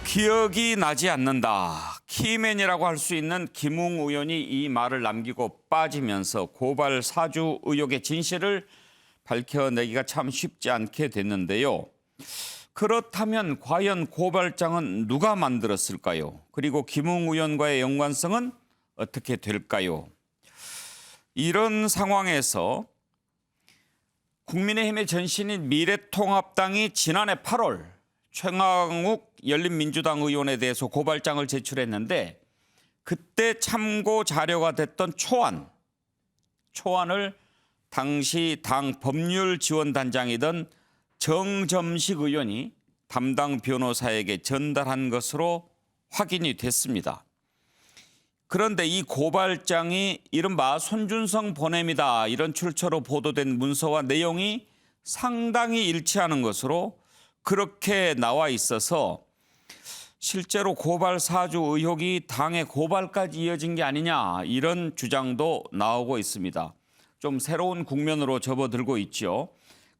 기억이 나지 않는다. 키맨이라고 할 수 있는 김웅 의원이 이 말을 남기고 빠지면서 고발 사주 의혹의 진실을 밝혀내기가 참 쉽지 않게 됐는데요. 그렇다면 과연 고발장은 누가 만들었을까요? 그리고 김웅 의원과의 연관성은 어떻게 될까요? 이런 상황에서 국민의힘의 전신인 미래통합당이 지난해 8월 최강욱 열린민주당 의원에 대해서 고발장을 제출했는데 그때 참고 자료가 됐던 초안을 당시 당 법률지원단장이던 정점식 의원이 담당 변호사에게 전달한 것으로 확인이 됐습니다. 그런데 이 고발장이 이른바 손준성 보냄이다 이런 출처로 보도된 문서와 내용이 상당히 일치하는 것으로 그렇게 나와 있어서 실제로 고발 사주 의혹이 당의 고발까지 이어진 게 아니냐 이런 주장도 나오고 있습니다. 좀 새로운 국면으로 접어들고 있죠.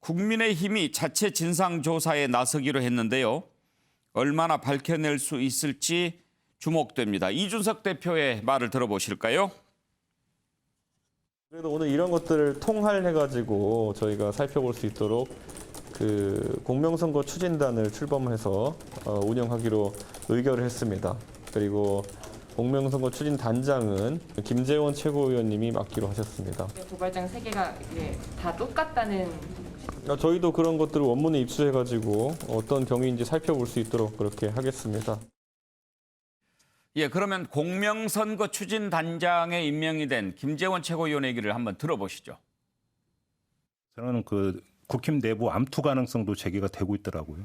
국민의힘이 자체 진상조사에 나서기로 했는데요. 얼마나 밝혀낼 수 있을지 주목됩니다. 이준석 대표의 말을 들어보실까요? 그래도 오늘 이런 것들을 통할해가지고 저희가 살펴볼 수 있도록 그 공명선거 추진단을 출범해서 운영하기로 의결을 했습니다. 그리고 공명선거 추진단장은 김재원 최고위원님이 맡기로 하셨습니다. 고발장 3개가 다 똑같다는. 저희도 그런 것들을 원문에 입수해가지고 어떤 경위인지 살펴볼 수 있도록 그렇게 하겠습니다. 예, 그러면 공명선거 추진단장에 임명이 된 김재원 최고위원 얘기를 한번 들어보시죠. 저는 그 국힘 내부 암투 가능성도 제기가 되고 있더라고요.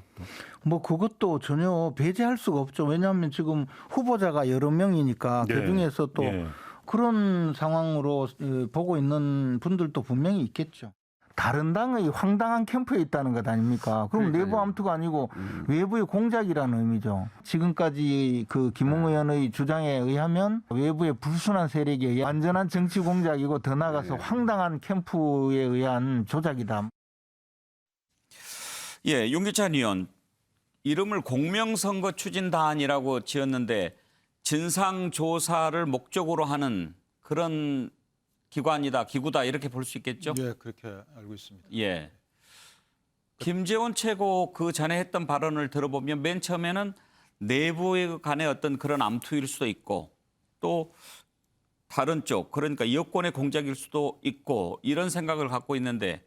뭐 그것도 전혀 배제할 수가 없죠. 왜냐하면 지금 후보자가 여러 명이니까 네. 그중에서 또 네. 그런 상황으로 보고 있는 분들도 분명히 있겠죠. 다른 당의 황당한 캠프에 있다는 것 아닙니까? 그럼 내부 암투가 아니고 외부의 공작이라는 의미죠. 지금까지 그 김웅 의원의 주장에 의하면 외부의 불순한 세력에 의한 완전한 정치 공작이고 더 나아가서 황당한 캠프에 의한 조작이다. 예, 윤기찬 의원, 이름을 공명선거 추진단이라고 지었는데 진상조사를 목적으로 하는 그런 기관이다, 기구다 이렇게 볼 수 있겠죠? 예, 그렇게 알고 있습니다. 예. 김재원 최고 그 전에 했던 발언을 들어보면 맨 처음에는 내부 간의 어떤 그런 암투일 수도 있고 또 다른 쪽, 그러니까 여권의 공작일 수도 있고 이런 생각을 갖고 있는데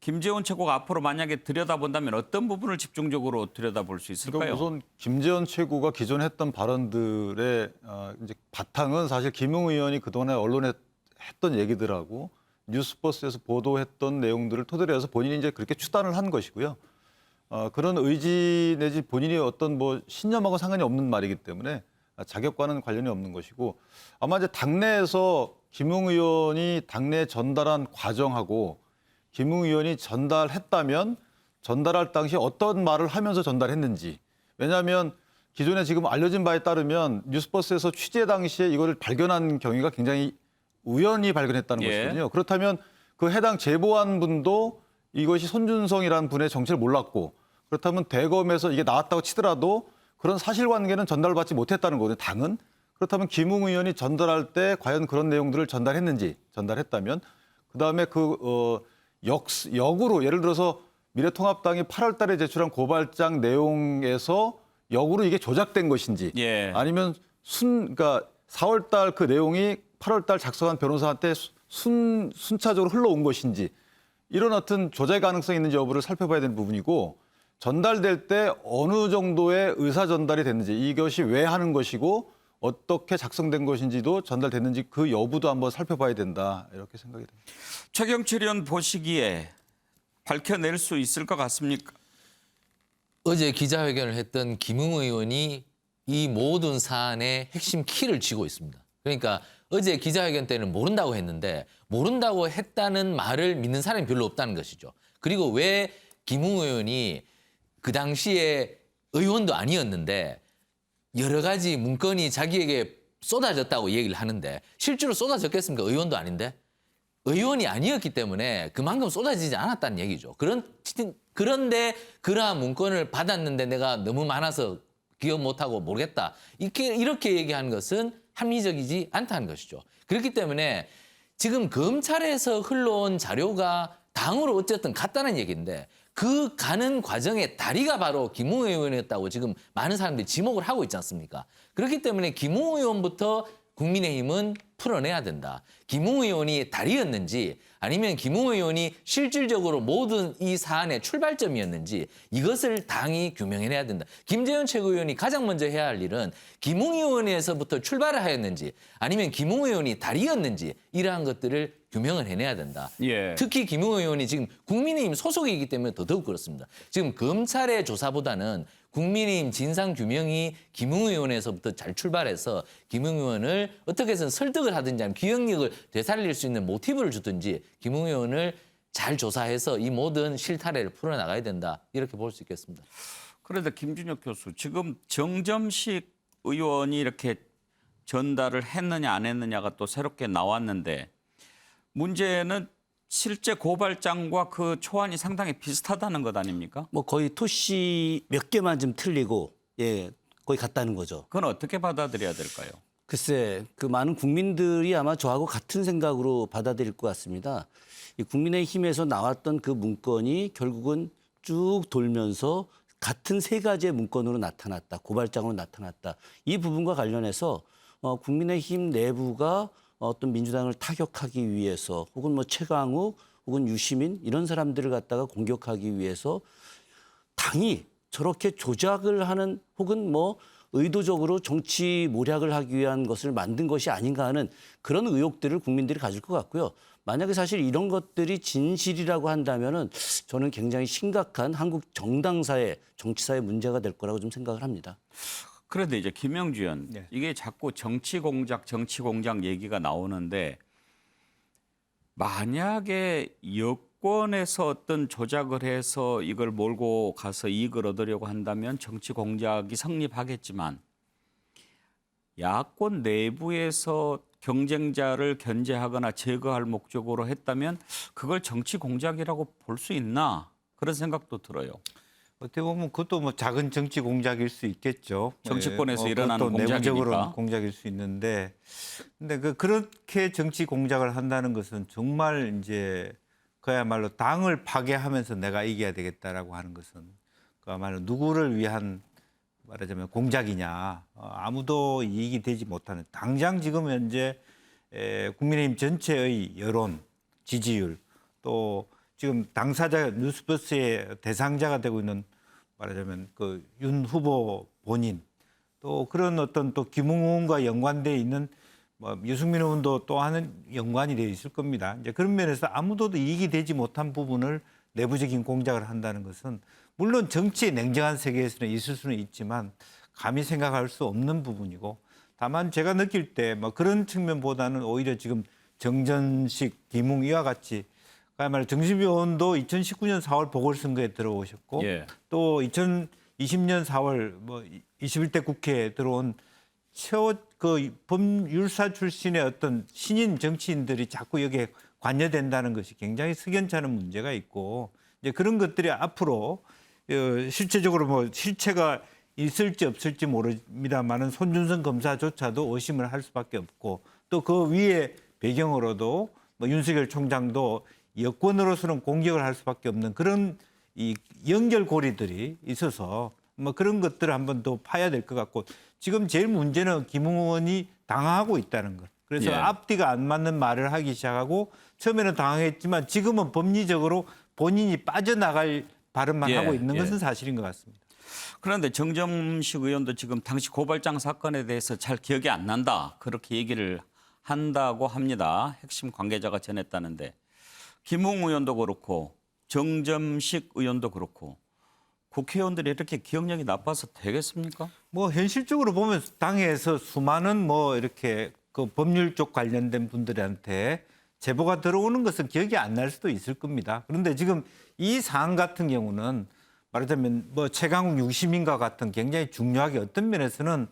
김재원 최고가 앞으로 만약에 들여다본다면 어떤 부분을 집중적으로 들여다볼 수 있을까요? 그러니까 우선 김재원 최고가 기존에 했던 발언들의 이제 바탕은 사실 김웅 의원이 그동안에 언론에 했던 얘기들하고 뉴스버스에서 보도했던 내용들을 토대로 해서 본인이 이제 그렇게 추단을 한 것이고요. 그런 의지 내지 본인이 어떤 뭐 신념하고 상관이 없는 말이기 때문에 자격과는 관련이 없는 것이고 아마 이제 당내에서 김웅 의원이 당내에 전달한 과정하고 김웅 의원이 전달했다면 전달할 당시 어떤 말을 하면서 전달했는지. 왜냐하면 기존에 지금 알려진 바에 따르면 뉴스버스에서 취재 당시에 이거를 발견한 경위가 굉장히 우연히 발견했다는 것이거든요. 그렇다면 그 해당 제보한 분도 이것이 손준성이라는 분의 정체를 몰랐고 그렇다면 대검에서 이게 나왔다고 치더라도 그런 사실관계는 전달받지 못했다는 거거든요. 당은. 그렇다면 김웅 의원이 전달할 때 과연 그런 내용들을 전달했는지 전달했다면 그다음에 역으로 예를 들어서 미래통합당이 8월 달에 제출한 고발장 내용에서 역으로 이게 조작된 것인지 예. 아니면 그러니까 4월 달 그 내용이 8월 달 작성한 변호사한테 순차적으로 흘러온 것인지 이런 어떤 조작 가능성이 있는지 여부를 살펴봐야 되는 부분이고 전달될 때 어느 정도의 의사 전달이 됐는지 이것이 왜 하는 것이고 어떻게 작성된 것인지도 전달됐는지 그 여부도 한번 살펴봐야 된다 이렇게 생각이 됩니다. 최경철 의원 보시기에 밝혀낼 수 있을 것 같습니까? 어제 기자회견을 했던 김웅 의원이 이 모든 사안의 핵심 키를 쥐고 있습니다. 그러니까 어제 기자회견 때는 모른다고 했는데 모른다고 했다는 말을 믿는 사람이 별로 없다는 것이죠. 그리고 왜 김웅 의원이 그 당시에 의원도 아니었는데 여러 가지 문건이 자기에게 쏟아졌다고 얘기를 하는데 실제로 쏟아졌겠습니까? 의원도 아닌데. 의원이 아니었기 때문에 그만큼 쏟아지지 않았다는 얘기죠. 그런데 그러한 문건을 받았는데 내가 너무 많아서 기억 못하고 모르겠다. 이렇게 얘기하는 것은 합리적이지 않다는 것이죠. 그렇기 때문에 지금 검찰에서 흘러온 자료가 당으로 어쨌든 갔다는 얘기인데 그 가는 과정에 다리가 바로 김웅 의원이었다고 지금 많은 사람들이 지목을 하고 있지 않습니까? 그렇기 때문에 김웅 의원부터 국민의힘은 풀어내야 된다. 김웅 의원이 다리였는지 아니면 김웅 의원이 실질적으로 모든 이 사안의 출발점이었는지 이것을 당이 규명해내야 된다. 김재현 최고위원이 가장 먼저 해야 할 일은 김웅 의원에서부터 출발을 하였는지 아니면 김웅 의원이 다리였는지 이러한 것들을 규명을 해내야 된다. 예. 특히 김웅 의원이 지금 국민의힘 소속이기 때문에 더더욱 그렇습니다. 지금 검찰의 조사보다는 국민의힘 진상규명이 김웅 의원에서부터 잘 출발해서 김웅 의원을 어떻게 해서 설득을 하든지 아니면 기억력을 되살릴 수 있는 모티브를 주든지 김웅 의원을 잘 조사해서 이 모든 실타래를 풀어나가야 된다. 이렇게 볼 수 있겠습니다. 그런데 김준혁 교수, 지금 정점식 의원이 이렇게 전달을 했느냐 안 했느냐가 또 새롭게 나왔는데 문제는 실제 고발장과 그 초안이 상당히 비슷하다는 것 아닙니까? 뭐 거의 토시 몇 개만 좀 틀리고 예 거의 같다는 거죠. 그건 어떻게 받아들여야 될까요? 글쎄 그 많은 국민들이 아마 저하고 같은 생각으로 받아들일 것 같습니다. 이 국민의힘에서 나왔던 그 문건이 결국은 쭉 돌면서 같은 세 가지의 문건으로 나타났다. 고발장으로 나타났다. 이 부분과 관련해서 국민의힘 내부가 어떤 민주당을 타격하기 위해서 혹은 뭐 최강욱 혹은 유시민 이런 사람들을 갖다가 공격하기 위해서 당이 저렇게 조작을 하는 혹은 뭐 의도적으로 정치 모략을 하기 위한 것을 만든 것이 아닌가 하는 그런 의혹들을 국민들이 가질 것 같고요. 만약에 사실 이런 것들이 진실이라고 한다면은 저는 굉장히 심각한 한국 정당사회, 정치사회 문제가 될 거라고 좀 생각을 합니다. 그런데 이제 김영주 의원, 네. 이게 자꾸 정치 공작 얘기가 나오는데 만약에 여권에서 어떤 조작을 해서 이걸 몰고 가서 이익을 얻으려고 한다면 정치 공작이 성립하겠지만 야권 내부에서 경쟁자를 견제하거나 제거할 목적으로 했다면 그걸 정치 공작이라고 볼 수 있나? 그런 생각도 들어요. 어떻게 보면 그것도 뭐 작은 정치 공작일 수 있겠죠. 정치권에서 예, 일어나는 그것도 공작이니까. 내부적으로는 공작일 수 있는데, 근데 그렇게 정치 공작을 한다는 것은 정말 이제 그야말로 당을 파괴하면서 내가 이겨야 되겠다라고 하는 것은 그야말로 누구를 위한 말하자면 공작이냐. 아무도 이익이 되지 못하는 당장 지금 현재 국민의힘 전체의 여론, 지지율 또 지금 당사자 뉴스버스의 대상자가 되고 있는 말하자면 그 윤 후보 본인 또 그런 어떤 또 김웅 의원과 연관돼 있는 뭐 유승민 의원도 또 하는 연관이 되어 있을 겁니다. 이제 그런 면에서 아무도 이익이 되지 못한 부분을 내부적인 공작을 한다는 것은 물론 정치의 냉정한 세계에서는 있을 수는 있지만 감히 생각할 수 없는 부분이고 다만 제가 느낄 때 뭐 그런 측면보다는 오히려 지금 정전식, 김웅 이와 같이 그야말로 정신비 의원도 2019년 4월 보궐선거에 들어오셨고 예. 또 2020년 4월 뭐 21대 국회에 들어온 그 법률사 출신의 어떤 신인 정치인들이 자꾸 여기에 관여된다는 것이 굉장히 석연찮은 문제가 있고 이제 그런 것들이 앞으로 실체적으로 뭐 실체가 있을지 없을지 모릅니다만은 손준성 검사조차도 의심을 할 수밖에 없고 또 그 위에 배경으로도 뭐 윤석열 총장도 여권으로서는 공격을 할 수밖에 없는 그런 이 연결고리들이 있어서 뭐 그런 것들을 한번 더 파야 될 것 같고 지금 제일 문제는 김웅 의원이 당하고 있다는 것. 그래서 예. 앞뒤가 안 맞는 말을 하기 시작하고 처음에는 당황했지만 지금은 법리적으로 본인이 빠져나갈 발언만 예, 하고 있는 예. 것은 사실인 것 같습니다. 그런데 정점식 의원도 지금 당시 고발장 사건에 대해서 잘 기억이 안 난다. 그렇게 얘기를 한다고 합니다. 핵심 관계자가 전했다는데. 김웅 의원도 그렇고 정점식 의원도 그렇고 국회의원들이 이렇게 기억력이 나빠서 되겠습니까? 뭐 현실적으로 보면 당에서 수많은 뭐 이렇게 그 법률 쪽 관련된 분들한테 제보가 들어오는 것은 기억이 안 날 수도 있을 겁니다. 그런데 지금 이 사안 같은 경우는 말하자면 뭐 최강욱 유시민과 같은 굉장히 중요하게 어떤 면에서는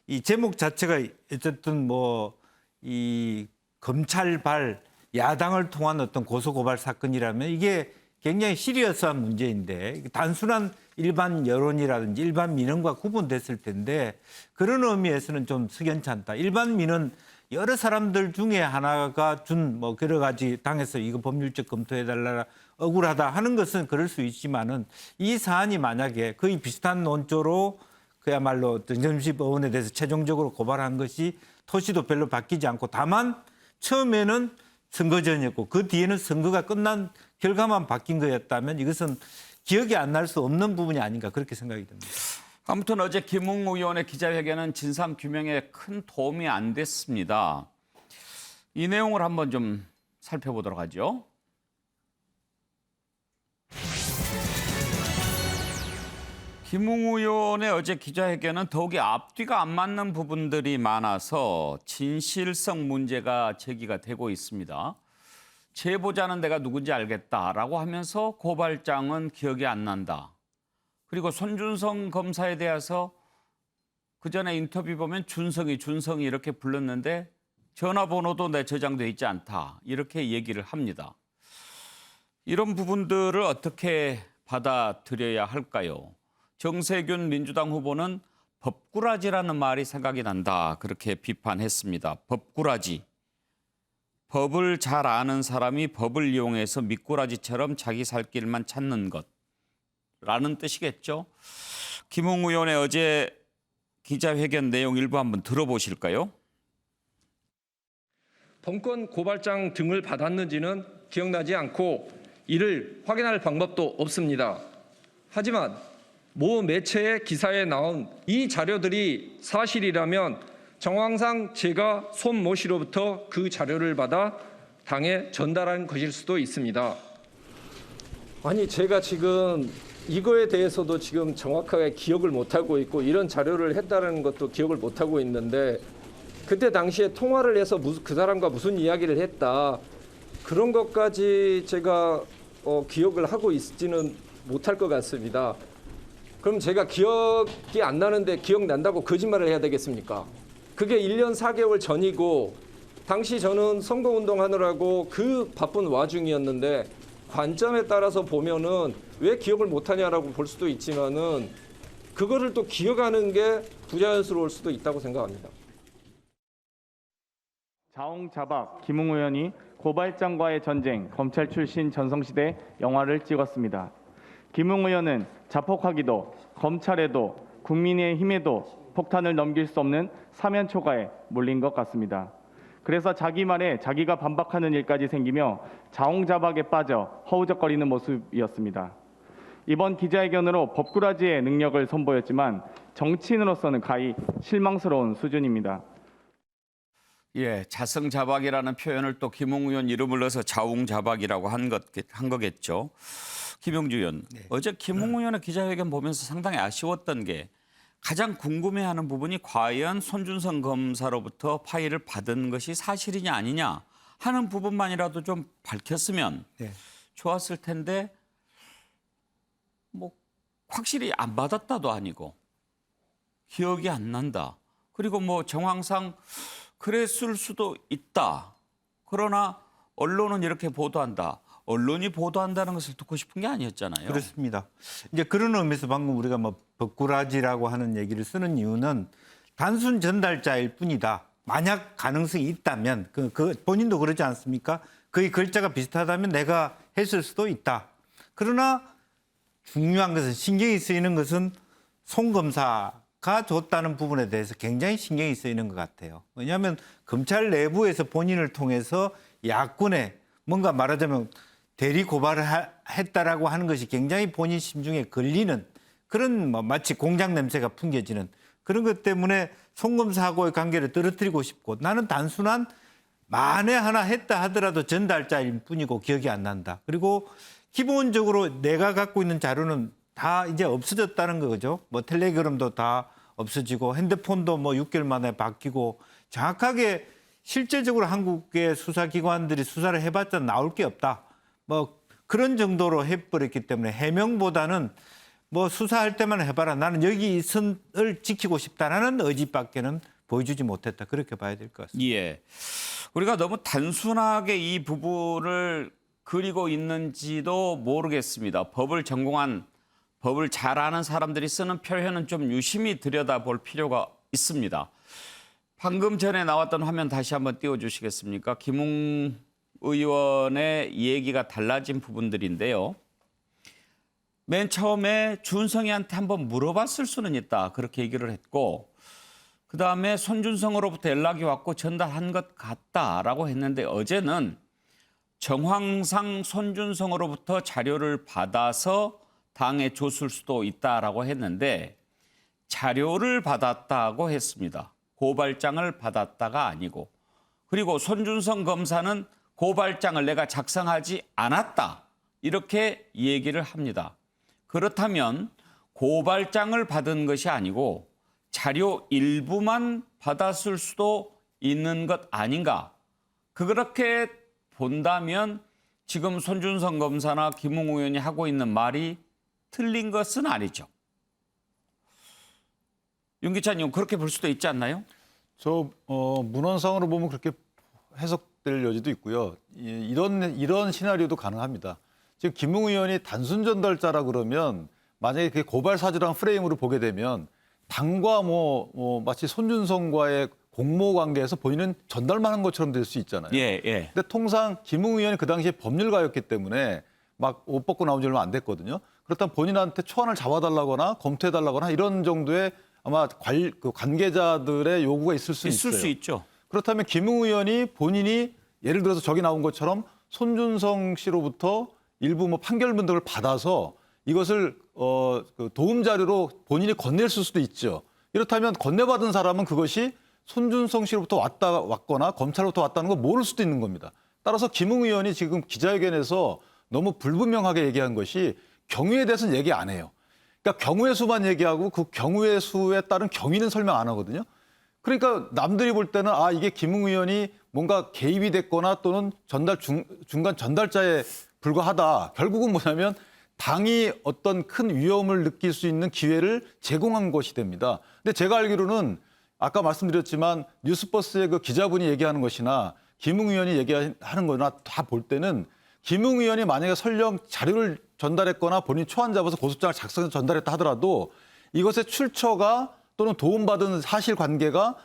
이 제목 자체가 어쨌든 뭐 이 검찰발 야당을 통한 어떤 고소고발 사건이라면 이게 굉장히 시리어스한 문제인데 단순한 일반 여론이라든지 일반 민원과 구분됐을 텐데 그런 의미에서는 좀 석연치 않다. 일반 민원 여러 사람들 중에 하나가 준 뭐 여러 가지 당에서 이거 법률적 검토해달라 억울하다 하는 것은 그럴 수 있지만은 이 사안이 만약에 거의 비슷한 논조로 그야말로 정점식 의원에 대해서 최종적으로 고발한 것이 토시도 별로 바뀌지 않고 다만 처음에는 선거 전이었고 그 뒤에는 선거가 끝난 결과만 바뀐 거였다면 이것은 기억이 안 날 수 없는 부분이 아닌가 그렇게 생각이 듭니다. 아무튼 어제 김웅 의원의 기자회견은 진상 규명에 큰 도움이 안 됐습니다. 이 내용을 한번 좀 살펴보도록 하죠. 김웅 의원의 어제 기자회견은 더욱이 앞뒤가 안 맞는 부분들이 많아서 진실성 문제가 제기가 되고 있습니다. 제보자는 내가 누군지 알겠다라고 하면서 고발장은 기억이 안 난다. 그리고 손준성 검사에 대해서 그 전에 인터뷰 보면 준성이 이렇게 불렀는데 전화번호도 내 저장돼 있지 않다. 이렇게 얘기를 합니다. 이런 부분들을 어떻게 받아들여야 할까요? 정세균 민주당 후보는 법꾸라지라는 말이 생각이 난다. 그렇게 비판했습니다. 법꾸라지. 법을 잘 아는 사람이 법을 이용해서 미꾸라지처럼 자기 살 길만 찾는 것. 라는 뜻이겠죠. 김웅 의원의 어제 기자회견 내용 일부 한번 들어보실까요? 범건 고발장 등을 받았는지는 기억나지 않고 이를 확인할 방법도 없습니다. 하지만 모 매체의 기사에 나온 이 자료들이 사실이라면 정황상 제가 손모 씨로부터 그 자료를 받아 당에 전달한 것일 수도 있습니다. 아니 제가 지금 이거에 대해서도 지금 정확하게 기억을 못하고 있고 이런 자료를 했다는 것도 기억을 못하고 있는데 그때 당시에 통화를 해서 그 사람과 무슨 이야기를 했다 그런 것까지 제가 기억을 하고 있지는 못할 것 같습니다. 그럼 제가 기억이 안 나는데 기억난다고 거짓말을 해야 되겠습니까? 그게 1년 4개월 전이고 당시 저는 선거운동 하느라고 그 바쁜 와중이었는데 관점에 따라서 보면은 왜 기억을 못하냐라고 볼 수도 있지만은 그거를 또 기억하는 게 부자연스러울 수도 있다고 생각합니다. 자옹자박 김웅 의원이 고발장과의 전쟁, 검찰 출신 전성시대 영화를 찍었습니다. 김웅 의원은 자폭하기도 검찰에도 국민의힘에도 폭탄을 넘길 수 없는 사면 초가에 몰린 것 같습니다. 그래서 자기 말에 자기가 반박하는 일까지 생기며 자옹자박에 빠져 허우적거리는 모습이었습니다. 이번 기자회견으로 법꾸라지의 능력을 선보였지만 정치인으로서는 가히 실망스러운 수준입니다. 예, 자승자박이라는 표현을 또 김웅 의원 이름을 넣어서 자웅자박이라고 한 거겠죠. 김용주 의원, 어제 김웅 의원의 기자회견 보면서 상당히 아쉬웠던 게 가장 궁금해하는 부분이 과연 손준성 검사로부터 파일을 받은 것이 사실이냐 아니냐 하는 부분만이라도 좀 밝혔으면 좋았을 텐데 뭐 확실히 안 받았다도 아니고 기억이 안 난다. 그리고 뭐 정황상 그랬을 수도 있다. 그러나 언론은 이렇게 보도한다. 언론이 보도한다는 것을 듣고 싶은 게 아니었잖아요. 그렇습니다. 이제 그런 의미에서 방금 우리가 뭐 법꾸라지라고 하는 얘기를 쓰는 이유는 단순 전달자일 뿐이다. 만약 가능성이 있다면 그 본인도 그러지 않습니까? 거의 글자가 비슷하다면 내가 했을 수도 있다. 그러나 중요한 것은 신경이 쓰이는 것은 송 검사가 줬다는 부분에 대해서 굉장히 신경이 쓰이는 것 같아요. 왜냐하면 검찰 내부에서 본인을 통해서 야권에 뭔가 말하자면 대리 고발을 했다라고 하는 것이 굉장히 본인 심중에 걸리는 그런 뭐 마치 공장 냄새가 풍겨지는 그런 것 때문에 송 검사하고의 관계를 떨어뜨리고 싶고 나는 단순한 만에 하나 했다 하더라도 전달자일 뿐이고 기억이 안 난다. 그리고 기본적으로 내가 갖고 있는 자료는 다 이제 없어졌다는 거죠. 뭐 텔레그램도 다 없어지고 핸드폰도 뭐 6개월 만에 바뀌고 정확하게 실제적으로 한국의 수사기관들이 수사를 해봤자 나올 게 없다. 뭐 그런 정도로 해버렸기 때문에 해명보다는 뭐 수사할 때만 해봐라. 나는 여기 선을 지키고 싶다라는 의지밖에는 보여주지 못했다. 그렇게 봐야 될 것 같습니다. 예, 우리가 너무 단순하게 이 부분을 그리고 있는지도 모르겠습니다. 법을 전공한 법을 잘 아는 사람들이 쓰는 표현은 좀 유심히 들여다볼 필요가 있습니다. 방금 전에 나왔던 화면 다시 한번 띄워주시겠습니까? 김웅 의원의 얘기가 달라진 부분들인데요. 맨 처음에 준성이한테 한번 물어봤을 수는 있다. 그렇게 얘기를 했고 그다음에 손준성으로부터 연락이 왔고 전달한 것 같다라고 했는데 어제는 정황상 손준성으로부터 자료를 받아서 당에 줬을 수도 있다라고 했는데 자료를 받았다고 했습니다. 고발장을 받았다가 아니고. 그리고 손준성 검사는 고발장을 내가 작성하지 않았다. 이렇게 얘기를 합니다. 그렇다면 고발장을 받은 것이 아니고 자료 일부만 받았을 수도 있는 것 아닌가. 그렇게 본다면 지금 손준성 검사나 김웅 의원이 하고 있는 말이 틀린 것은 아니죠. 윤 기자님 그렇게 볼 수도 있지 않나요? 문헌상으로 보면 그렇게 해석될 여지도 있고요. 이런 시나리오도 가능합니다. 지금 김웅 의원이 단순 전달자라 그러면 만약에 그 고발 사주랑 프레임으로 보게 되면 당과 마치 손준성과의 공모 관계에서 본인은 전달만 한 것처럼 될 수 있잖아요. 예. 근데 통상 김웅 의원이 그 당시에 법률가였기 때문에 막 옷 벗고 나온 지 얼마 안 됐거든요. 그렇다면 본인한테 초안을 잡아달라거나 검토해달라거나 이런 정도의 아마 관계자들의 요구가 있을 수 있어요. 있을 수 있죠. 그렇다면 김웅 의원이 본인이 예를 들어서 저기 나온 것처럼 손준성 씨로부터 일부 판결문들을 받아서 이것을 도움 자료로 본인이 건넸을 수도 있죠. 이렇다면 건네받은 사람은 그것이 손준성 씨로부터 왔거나 검찰로부터 왔다는 걸 모를 수도 있는 겁니다. 따라서 김웅 의원이 지금 기자회견에서 너무 불분명하게 얘기한 것이 경위에 대해서는 얘기 안 해요. 그러니까 경우의 수만 얘기하고 그 경우의 수에 따른 경위는 설명 안 하거든요. 그러니까 남들이 볼 때는 이게 김웅 의원이 뭔가 개입이 됐거나 또는 중간 전달자에 불과하다. 결국은 뭐냐면 당이 어떤 큰 위험을 느낄 수 있는 기회를 제공한 것이 됩니다. 근데 제가 알기로는 아까 말씀드렸지만 뉴스버스의 그 기자분이 얘기하는 것이나 김웅 의원이 얘기하는 거나 다 볼 때는 김웅 의원이 만약에 설령 자료를 전달했거나 본인 초안 잡아서 고소장을 작성해서 전달했다 하더라도 이것의 출처가 또는 도움받은 사실관계가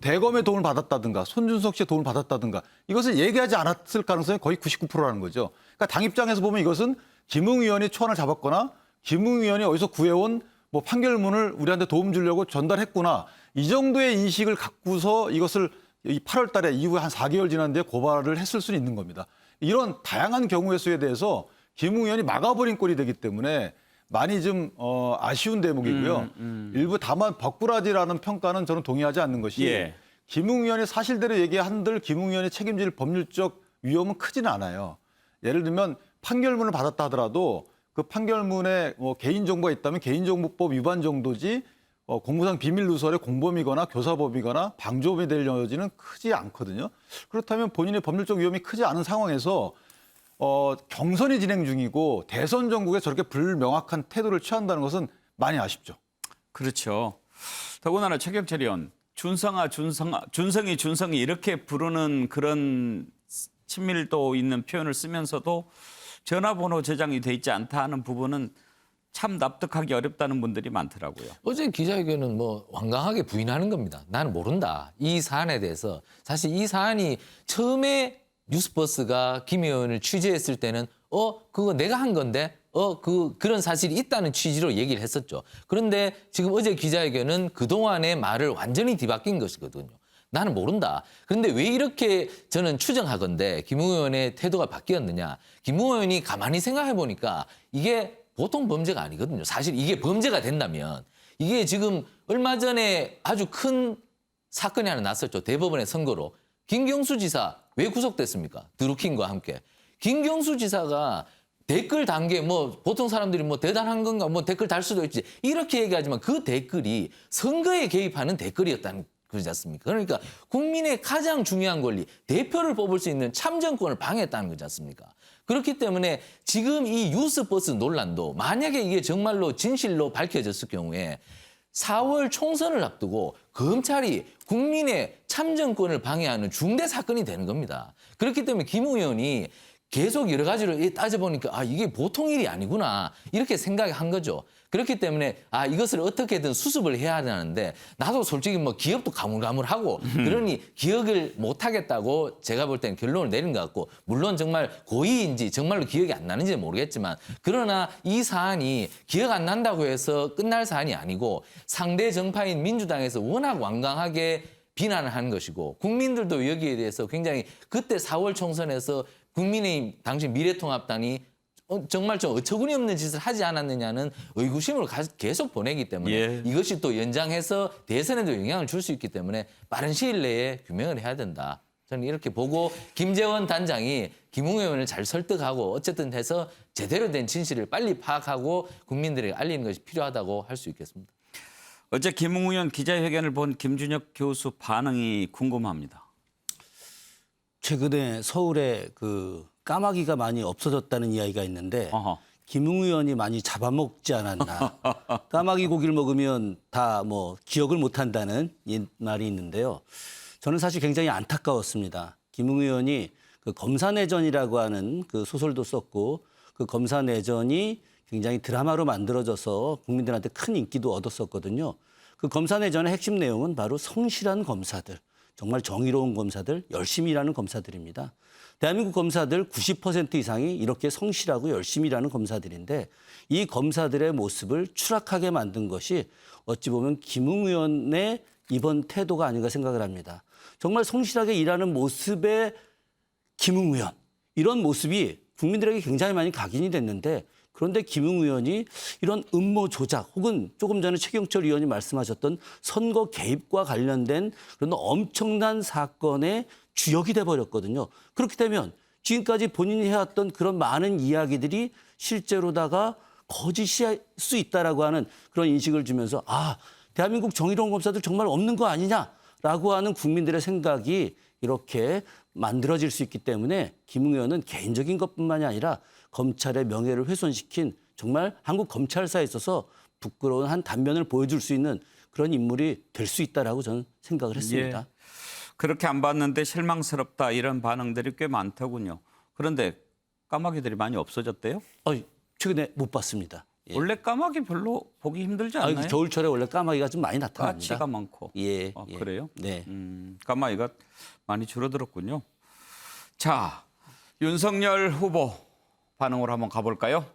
대검의 도움을 받았다든가 손준석 씨의 도움을 받았다든가 이것을 얘기하지 않았을 가능성이 거의 99%라는 거죠. 그러니까 당 입장에서 보면 이것은 김웅 의원이 초안을 잡았거나 김웅 의원이 어디서 구해온 판결문을 우리한테 도움 주려고 전달했구나. 이 정도의 인식을 갖고서 이것을 8월 달에 이후에 한 4개월 지난 뒤에 고발을 했을 수는 있는 겁니다. 이런 다양한 경우의 수에 대해서 김웅 의원이 막아버린 꼴이 되기 때문에 많이 좀 아쉬운 대목이고요. 일부 다만 벅꾸라지라는 평가는 저는 동의하지 않는 것이 김웅 의원이 사실대로 얘기한들 김웅 의원이 책임질 법률적 위험은 크지는 않아요. 예를 들면 판결문을 받았다 하더라도 그 판결문에 개인정보가 있다면 개인정보법 위반 정도지 공무상 비밀 누설의 공범이거나 교사법이거나 방조범이 될 여지는 크지 않거든요. 그렇다면 본인의 법률적 위험이 크지 않은 상황에서 경선이 진행 중이고 대선 전국에 저렇게 불명확한 태도를 취한다는 것은 많이 아쉽죠. 그렇죠. 더군다나 최경철 의원, 준성이 이렇게 부르는 그런 친밀도 있는 표현을 쓰면서도 전화번호 저장이 돼 있지 않다 하는 부분은 참 납득하기 어렵다는 분들이 많더라고요. 어제 기자회견은 완강하게 부인하는 겁니다. 나는 모른다. 이 사안에 대해서. 사실 이 사안이 처음에 뉴스버스가 김 의원을 취재했을 때는 그거 내가 한 건데 그런 사실이 있다는 취지로 얘기를 했었죠. 그런데 지금 어제 기자회견은 그동안의 말을 완전히 뒤바뀐 것이거든요. 나는 모른다. 그런데 왜 이렇게 저는 추정하건대 김웅 의원의 태도가 바뀌었느냐. 김웅 의원이 가만히 생각해 보니까 이게 보통 범죄가 아니거든요. 사실 이게 범죄가 된다면 이게 지금 얼마 전에 아주 큰 사건이 하나 났었죠. 대법원의 선고로. 김경수 지사 왜 구속됐습니까? 드루킹과 함께. 김경수 지사가 댓글 단 게 보통 사람들이 대단한 건가 댓글 달 수도 있지. 이렇게 얘기하지만 그 댓글이 선거에 개입하는 댓글이었다는 그러지 않습니까? 그러니까 국민의 가장 중요한 권리, 대표를 뽑을 수 있는 참정권을 방해했다는 거지 않습니까? 그렇기 때문에 지금 이 뉴스버스 논란도 만약에 이게 정말로 진실로 밝혀졌을 경우에 4월 총선을 앞두고 검찰이 국민의 참정권을 방해하는 중대 사건이 되는 겁니다. 그렇기 때문에 김웅 의원이 계속 여러 가지로 따져보니까 아 이게 보통 일이 아니구나 이렇게 생각한 거죠. 그렇기 때문에 아 이것을 어떻게든 수습을 해야 하는데 나도 솔직히 뭐 기억도 가물가물하고 그러니 기억을 못하겠다고 제가 볼 때는 결론을 내린 것 같고 물론 정말 고의인지 정말로 기억이 안 나는지는 모르겠지만 그러나 이 사안이 기억 안 난다고 해서 끝날 사안이 아니고 상대 정파인 민주당에서 워낙 완강하게 비난을 한 것이고 국민들도 여기에 대해서 굉장히 그때 4월 총선에서 국민의힘 당시 미래통합당이 정말 좀 어처구니 없는 짓을 하지 않았느냐는 의구심을 계속 보내기 때문에 예. 이것이 또 연장해서 대선에도 영향을 줄 수 있기 때문에 빠른 시일 내에 규명을 해야 된다. 저는 이렇게 보고 김재원 단장이 김웅 의원을 잘 설득하고 어쨌든 해서 제대로 된 진실을 빨리 파악하고 국민들에게 알리는 것이 필요하다고 할 수 있겠습니다. 어제 김웅 의원 기자회견을 본 김준혁 교수 반응이 궁금합니다. 최근에 서울에 그 까마귀가 많이 없어졌다는 이야기가 있는데 어허. 김웅 의원이 많이 잡아먹지 않았나. 까마귀 고기를 먹으면 다 뭐 기억을 못한다는 말이 있는데요. 저는 사실 굉장히 안타까웠습니다. 김웅 의원이 그 검사내전이라고 하는 그 소설도 썼고 그 검사내전이 굉장히 드라마로 만들어져서 국민들한테 큰 인기도 얻었었거든요. 그 검사내전의 핵심 내용은 바로 성실한 검사들, 정말 정의로운 검사들, 열심히 일하는 검사들입니다. 대한민국 검사들 90% 이상이 이렇게 성실하고 열심히 일하는 검사들인데 이 검사들의 모습을 추락하게 만든 것이 어찌 보면 김웅 의원의 이번 태도가 아닌가 생각을 합니다. 정말 성실하게 일하는 모습의 김웅 의원, 이런 모습이 국민들에게 굉장히 많이 각인이 됐는데 그런데 김웅 의원이 이런 음모 조작 혹은 조금 전에 최경철 의원이 말씀하셨던 선거 개입과 관련된 그런 엄청난 사건의 주역이 돼버렸거든요. 그렇게 되면 지금까지 본인이 해왔던 그런 많은 이야기들이 실제로다가 거짓일 수 있다라고 하는 그런 인식을 주면서 아, 대한민국 정의로운 검사들 정말 없는 거 아니냐라고 하는 국민들의 생각이 이렇게 만들어질 수 있기 때문에 김웅 의원은 개인적인 것뿐만이 아니라 검찰의 명예를 훼손시킨 정말 한국 검찰사에 있어서 부끄러운 한 단면을 보여줄 수 있는 그런 인물이 될 수 있다라고 저는 생각을 했습니다. 예. 그렇게 안 봤는데 실망스럽다 이런 반응들이 꽤 많더군요. 그런데 까마귀들이 많이 없어졌대요? 최근에 못 봤습니다. 예. 원래 까마귀 별로 보기 힘들지 않나요? 겨울철에 원래 까마귀가 좀 많이 나타납니다. 까치가 많고. 예. 그래요? 네. 까마귀가 많이 줄어들었군요. 자, 윤석열 후보 반응으로 한번 가볼까요?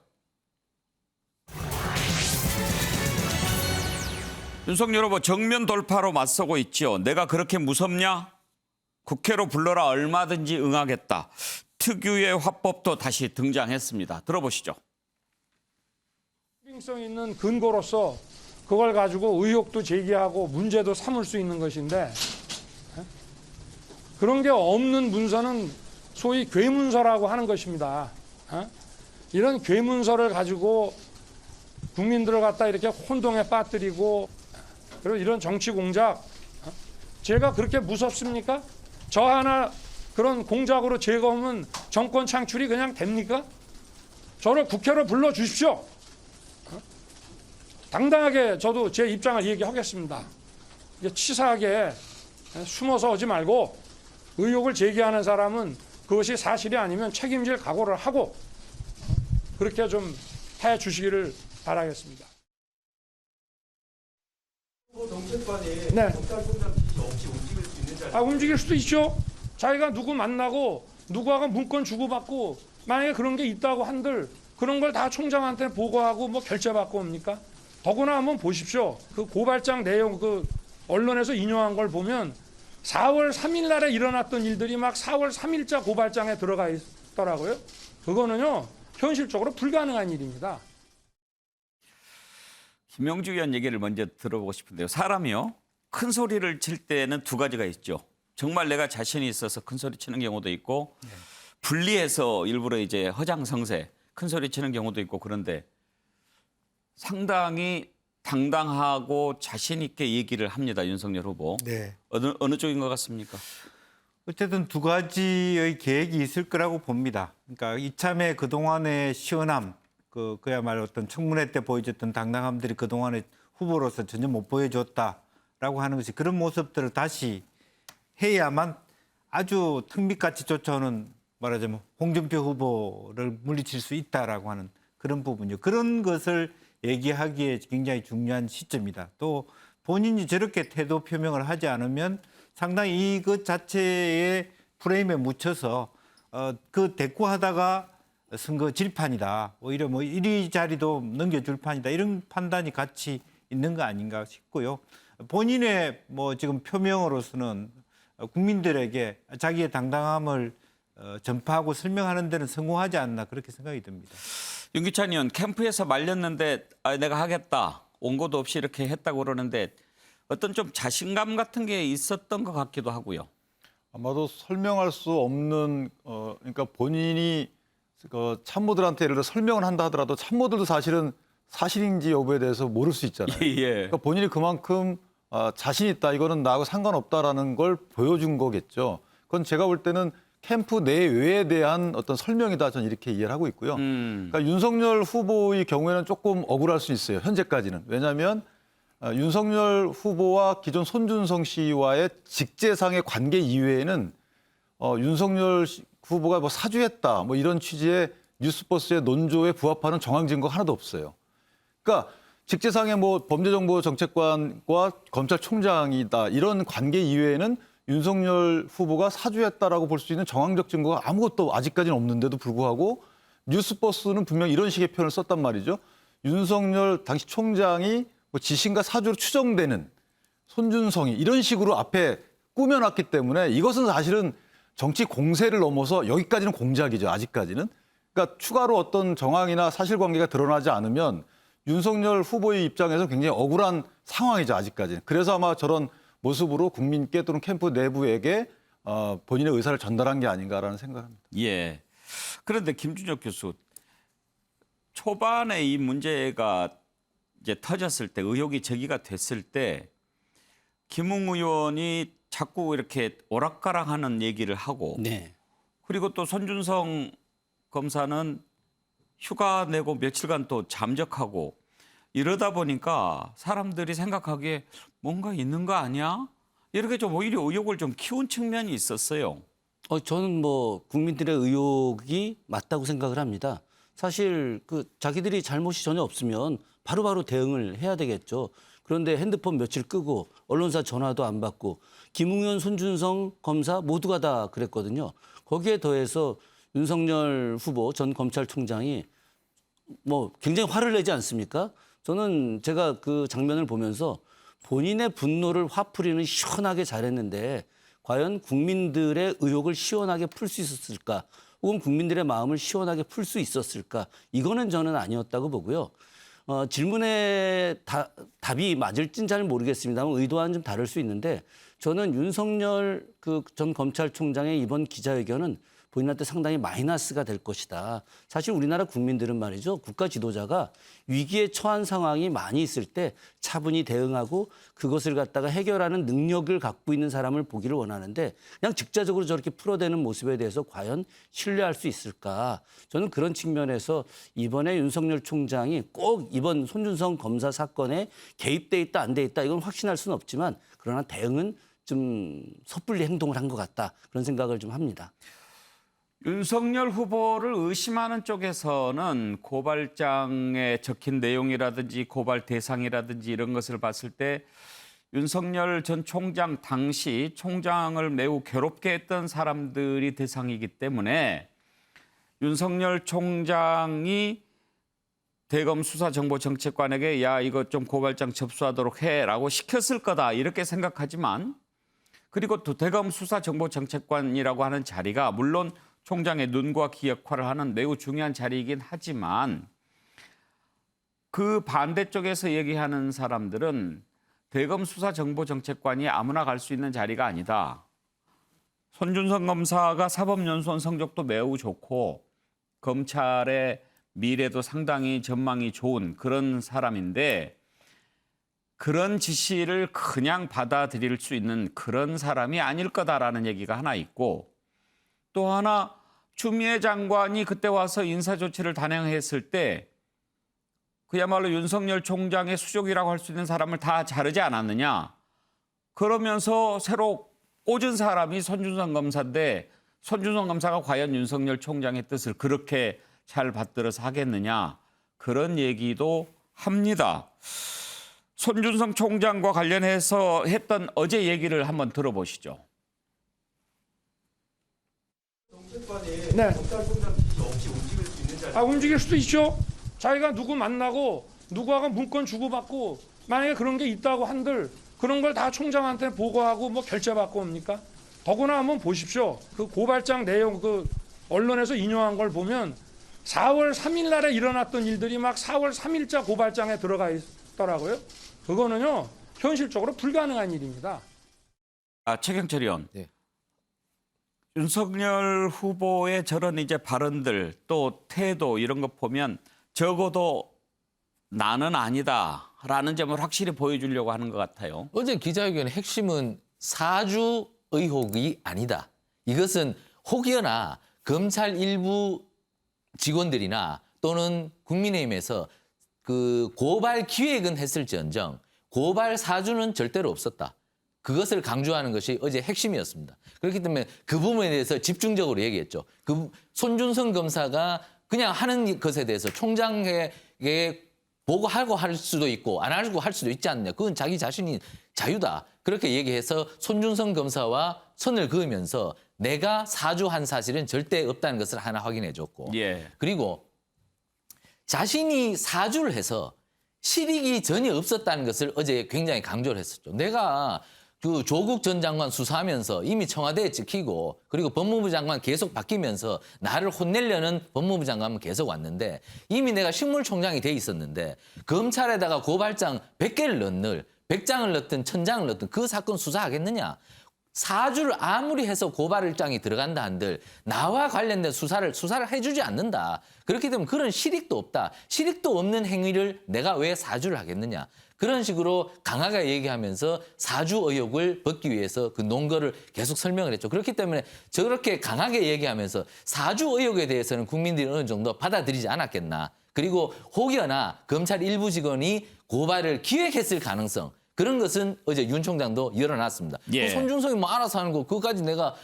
윤석열 후보 정면 돌파로 맞서고 있죠. 내가 그렇게 무섭냐? 국회로 불러라 얼마든지 응하겠다. 특유의 화법도 다시 등장했습니다. 들어보시죠. 신빙성 있는 근거로서 그걸 가지고 의혹도 제기하고 문제도 삼을 수 있는 것인데 그런 게 없는 문서는 소위 괴문서라고 하는 것입니다. 이런 괴문서를 가지고 국민들을 갖다 이렇게 혼동에 빠뜨리고 그리고 이런 정치 공작 제가 그렇게 무섭습니까? 저 하나 그런 공작으로 제거하면 정권 창출이 그냥 됩니까? 저를 국회로 불러주십시오. 당당하게 저도 제 입장을 얘기하겠습니다. 치사하게 숨어서 오지 말고 의혹을 제기하는 사람은 그것이 사실이 아니면 책임질 각오를 하고 그렇게 좀 해주시기를 바라겠습니다. 정책관이 검찰총장 지시 없이 움직일 수 있는지 움직일 수도 있죠. 자기가 누구 만나고 누구하고 문건 주고받고 만약에 그런 게 있다고 한들 그런 걸 다 총장한테 보고하고 뭐 결재받고 옵니까? 더구나 한번 보십시오. 그 고발장 내용 그 언론에서 인용한 걸 보면 4월 3일 날에 일어났던 일들이 막 4월 3일자 고발장에 들어가 있더라고요. 그거는요 현실적으로 불가능한 일입니다. 김영주 의원 얘기를 먼저 들어보고 싶은데요. 사람이요. 큰 소리를 칠 때는 두 가지가 있죠. 정말 내가 자신이 있어서 큰 소리 치는 경우도 있고 분리해서 일부러 이제 허장성세 큰 소리 치는 경우도 있고 그런데 상당히 당당하고 자신 있게 얘기를 합니다. 윤석열 후보. 네. 어느 쪽인 것 같습니까? 어쨌든 두 가지의 계획이 있을 거라고 봅니다. 그러니까 이참에 그동안의 시원함, 그야말로 어떤 청문회 때 보여줬던 당당함들이 그동안의 후보로서 전혀 못 보여줬다라고 하는 것이 그런 모습들을 다시 해야만 아주 턱밑같이 쫓아오는 말하자면 홍준표 후보를 물리칠 수 있다라고 하는 그런 부분이요. 그런 것을 얘기하기에 굉장히 중요한 시점이다. 또 본인이 저렇게 태도 표명을 하지 않으면 상당히 이것 자체의 프레임에 묻혀서 그 대꾸하다가 선거 질판이다. 오히려 뭐 이리 자리도 넘겨줄 판이다. 이런 판단이 같이 있는 거 아닌가 싶고요. 본인의 뭐 지금 표명으로서는 국민들에게 자기의 당당함을 전파하고 설명하는 데는 성공하지 않나 그렇게 생각이 듭니다. 윤기찬 의원 캠프에서 말렸는데 내가 하겠다. 원고도 없이 이렇게 했다고 그러는데 어떤 좀 자신감 같은 게 있었던 것 같기도 하고요. 아마도 설명할 수 없는 그러니까 본인이 참모들한테 예를 들어 설명을 한다 하더라도 참모들도 사실은 사실인지 여부에 대해서 모를 수 있잖아요. 예. 그러니까 본인이 그만큼 자신 있다, 이거는 나하고 상관없다라는 걸 보여준 거겠죠. 그건 제가 볼 때는 캠프 내외에 대한 어떤 설명이다, 저는 이렇게 이해를 하고 있고요. 그러니까 윤석열 후보의 경우에는 조금 억울할 수 있어요, 현재까지는. 왜냐하면 윤석열 후보와 기존 손준성 씨와의 직제상의 관계 이외에는 윤석열 후보가 뭐 사주했다, 뭐 이런 취지의 뉴스버스의 논조에 부합하는 정황 증거가 하나도 없어요. 그러니까 직제상의 뭐 범죄정보정책관과 검찰총장이다, 이런 관계 이외에는 윤석열 후보가 사주했다라고 볼 수 있는 정황적 증거가 아무것도 아직까지는 없는데도 불구하고 뉴스버스는 분명히 이런 식의 표현을 썼단 말이죠. 윤석열 당시 총장이 뭐 지신과 사주로 추정되는 손준성이 이런 식으로 앞에 꾸며놨기 때문에 이것은 사실은 정치 공세를 넘어서 여기까지는 공작이죠, 아직까지는. 그러니까 추가로 어떤 정황이나 사실관계가 드러나지 않으면 윤석열 후보의 입장에서 굉장히 억울한 상황이죠, 아직까지는. 그래서 아마 저런 모습으로 국민께 또는 캠프 내부에게 본인의 의사를 전달한 게 아닌가라는 생각합니다. 예. 그런데 김준혁 교수, 초반에 이 문제가 이제 터졌을 때, 의혹이 제기가 됐을 때 김웅 의원이 자꾸 이렇게 오락가락하는 얘기를 하고, 네. 그리고 또 손준성 검사는 휴가 내고 며칠간 또 잠적하고 이러다 보니까 사람들이 생각하기에 뭔가 있는 거 아니야? 이렇게 좀 오히려 의혹을 좀 키운 측면이 있었어요. 저는 뭐 국민들의 의혹이 맞다고 생각을 합니다. 사실 자기들이 잘못이 전혀 없으면 바로바로 대응을 해야 되겠죠. 그런데 핸드폰 며칠 끄고 언론사 전화도 안 받고 김웅현, 손준성 검사 모두가 다 그랬거든요. 거기에 더해서 윤석열 후보 전 검찰총장이 뭐 굉장히 화를 내지 않습니까? 저는 제가 그 장면을 보면서 본인의 분노를 화풀이는 시원하게 잘했는데 과연 국민들의 의혹을 시원하게 풀 수 있었을까? 혹은 국민들의 마음을 시원하게 풀 수 있었을까? 이거는 저는 아니었다고 보고요. 질문에 답이 맞을진 잘 모르겠습니다만 의도와는 좀 다를 수 있는데 저는 윤석열 전 검찰총장의 이번 기자회견은 본인한테 상당히 마이너스가 될 것이다. 사실 우리나라 국민들은 말이죠. 국가 지도자가 위기에 처한 상황이 많이 있을 때 차분히 대응하고 그것을 갖다가 해결하는 능력을 갖고 있는 사람을 보기를 원하는데 그냥 직자적으로 저렇게 풀어대는 모습에 대해서 과연 신뢰할 수 있을까? 저는 그런 측면에서 이번에 윤석열 총장이 꼭 이번 손준성 검사 사건에 개입돼 있다 안 돼 있다 이건 확신할 수는 없지만 그러나 대응은 좀 섣불리 행동을 한 것 같다. 그런 생각을 좀 합니다. 윤석열 후보를 의심하는 쪽에서는 고발장에 적힌 내용이라든지 고발 대상이라든지 이런 것을 봤을 때 윤석열 전 총장 당시 총장을 매우 괴롭게 했던 사람들이 대상이기 때문에 윤석열 총장이 대검 수사정보정책관에게 야 이거 좀 고발장 접수하도록 해라고 시켰을 거다 이렇게 생각하지만 그리고 또 대검 수사정보정책관이라고 하는 자리가 물론 총장의 눈과 귀 역할을 하는 매우 중요한 자리이긴 하지만 그 반대쪽에서 얘기하는 사람들은 대검 수사정보정책관이 아무나 갈 수 있는 자리가 아니다. 손준성 검사가 사법연수원 성적도 매우 좋고 검찰의 미래도 상당히 전망이 좋은 그런 사람인데 그런 지시를 그냥 받아들일 수 있는 그런 사람이 아닐 거다라는 얘기가 하나 있고 또 하나 추미애 장관이 그때 와서 인사조치를 단행했을 때 그야말로 윤석열 총장의 수족이라고 할 수 있는 사람을 다 자르지 않았느냐. 그러면서 새로 꽂은 사람이 손준성 검사인데 손준성 검사가 과연 윤석열 총장의 뜻을 그렇게 잘 받들어서 하겠느냐 그런 얘기도 합니다. 손준성 총장과 관련해서 했던 어제 얘기를 한번 들어보시죠. 네. 움직일 수도 있죠. 자기가 누구 만나고 누구하고 문건 주고받고 만약에 그런 게 있다고 한들 그런 걸 다 총장한테 보고하고 뭐 결재받고 옵니까? 더구나 한번 보십시오. 그 고발장 내용 그 언론에서 인용한 걸 보면 4월 3일 날에 일어났던 일들이 막 4월 3일자 고발장에 들어가 있더라고요. 그거는요 현실적으로 불가능한 일입니다. 최경철 의원. 네. 윤석열 후보의 저런 이제 발언들 또 태도 이런 거 보면 적어도 나는 아니다라는 점을 확실히 보여주려고 하는 것 같아요. 어제 기자회견의 핵심은 사주 의혹이 아니다. 이것은 혹여나 검찰 일부 직원들이나 또는 국민의힘에서 그 고발 기획은 했을지언정 고발 사주는 절대로 없었다. 그것을 강조하는 것이 어제 핵심이었습니다. 그렇기 때문에 그 부분에 대해서 집중적으로 얘기했죠. 그 손준성 검사가 그냥 하는 것에 대해서 총장에게 보고하고 할 수도 있고 안 하고 할 수도 있지 않느냐. 그건 자기 자신이 자유다. 그렇게 얘기해서 손준성 검사와 선을 그으면서 내가 사주한 사실은 절대 없다는 것을 하나 확인해 줬고 그리고 자신이 사주를 해서 실익이 전혀 없었다는 것을 어제 굉장히 강조를 했었죠. 내가 그 조국 전 장관 수사하면서 이미 청와대에 찍히고 그리고 법무부 장관 계속 바뀌면서 나를 혼내려는 법무부 장관은 계속 왔는데 이미 내가 식물총장이 돼 있었는데 검찰에다가 고발장 100개를 넣는 100장을 넣든 1000장을 넣든 그 사건 수사하겠느냐. 사주를 아무리 해서 고발장이 들어간다 한들 나와 관련된 수사를 해주지 않는다. 그렇기 때문에 그런 실익도 없다. 실익도 없는 행위를 내가 왜 사주를 하겠느냐. 그런 식으로 강하게 얘기하면서 사주 의혹을 벗기 위해서 그 논거를 계속 설명을 했죠. 그렇기 때문에 저렇게 강하게 얘기하면서 사주 의혹에 대해서는 국민들이 어느 정도 받아들이지 않았겠나. 그리고 혹여나 검찰 일부 직원이 고발을 기획했을 가능성. 그런 것은 어제 윤 총장도 열어놨습니다. 손준성이 뭐 알아서 하는 거 그거까지 내가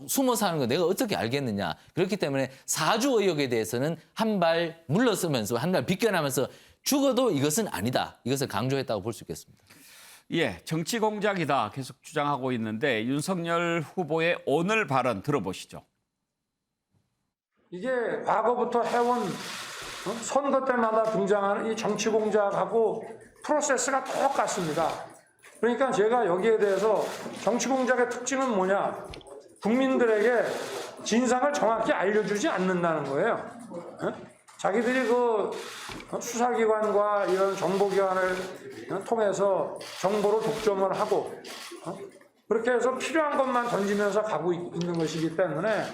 숨어서 하는 거 내가 어떻게 알겠느냐. 그렇기 때문에 사주 의혹에 대해서는 한 발 물러서면서 한 발 비껴나면서 죽어도 이것은 아니다. 이것을 강조했다고 볼 수 있겠습니다. 정치 공작이다 계속 주장하고 있는데 윤석열 후보의 오늘 발언 들어보시죠. 이게 과거부터 해온 선거 때마다 등장하는 이 정치 공작하고 프로세스가 똑같습니다. 그러니까 제가 여기에 대해서 정치 공작의 특징은 뭐냐? 국민들에게 진상을 정확히 알려주지 않는다는 거예요. 자기들이 그 수사기관과 이런 정보기관을 통해서 정보를 독점을 하고 그렇게 해서 필요한 것만 던지면서 가고 있는 것이기 때문에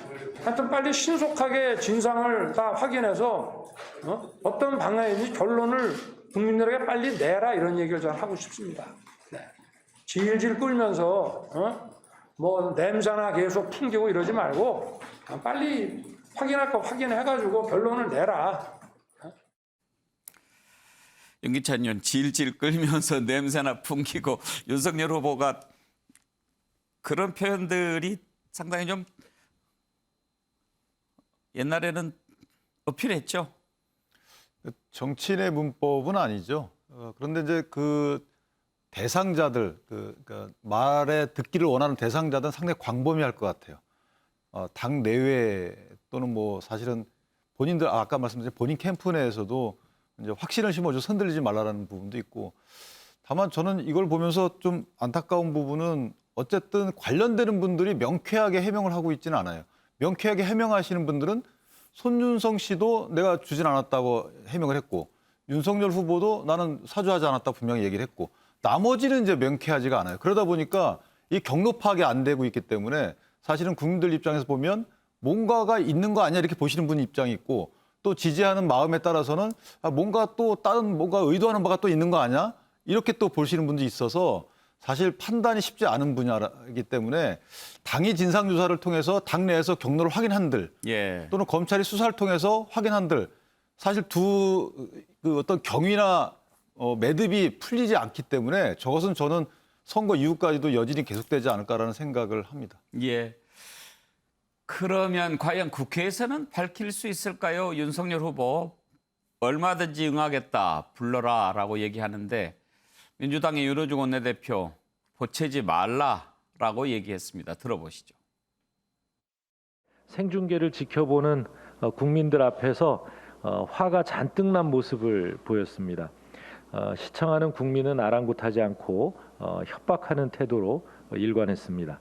하여튼 빨리 신속하게 진상을 다 확인해서 어떤 방향인지 결론을 국민들에게 빨리 내라 이런 얘기를 저는 하고 싶습니다. 질질 끌면서 뭐 냄새나 계속 풍기고 이러지 말고 빨리 확인할 거 확인해가지고 결론을 내라. 윤기찬 의원 질질 끌면서 냄새나 풍기고 윤석열 후보가 그런 표현들이 상당히 좀 옛날에는 어필했죠. 정치인의 문법은 아니죠. 그런데 이제 그 대상자들, 그러니까 말에 듣기를 원하는 대상자들은 상당히 광범위할 것 같아요. 당 내외 또는 뭐 사실은 본인들 아까 말씀드린 본인 캠프 내에서도 이제 확신을 심어줘 흔들리지 말라라는 부분도 있고 다만 저는 이걸 보면서 좀 안타까운 부분은 어쨌든 관련되는 분들이 명쾌하게 해명을 하고 있지는 않아요. 명쾌하게 해명하시는 분들은 손준성 씨도 내가 주진 않았다고 해명을 했고 윤석열 후보도 나는 사주하지 않았다고 분명히 얘기를 했고 나머지는 이제 명쾌하지가 않아요. 그러다 보니까 이 경로 파악이 안 되고 있기 때문에 사실은 국민들 입장에서 보면 뭔가가 있는 거 아니야 이렇게 보시는 분 입장이 있고 또 지지하는 마음에 따라서는 뭔가 또 다른 뭔가 의도하는 바가 또 있는 거 아니야 이렇게 또 보시는 분도 있어서 사실 판단이 쉽지 않은 분야이기 때문에 당이 진상조사를 통해서 당내에서 경로를 확인한들 또는 검찰이 수사를 통해서 확인한들 사실 그 어떤 경위나 매듭이 풀리지 않기 때문에 저것은 저는 선거 이후까지도 여전히 계속되지 않을까라는 생각을 합니다. 그러면 과연 국회에서는 밝힐 수 있을까요? 윤석열 후보 얼마든지 응하겠다, 불러라라고 얘기하는데 민주당의 윤호중 원내대표 보채지 말라라고 얘기했습니다. 들어보시죠. 생중계를 지켜보는 국민들 앞에서 화가 잔뜩 난 모습을 보였습니다. 시청하는 국민은 아랑곳하지 않고 협박하는 태도로 일관했습니다.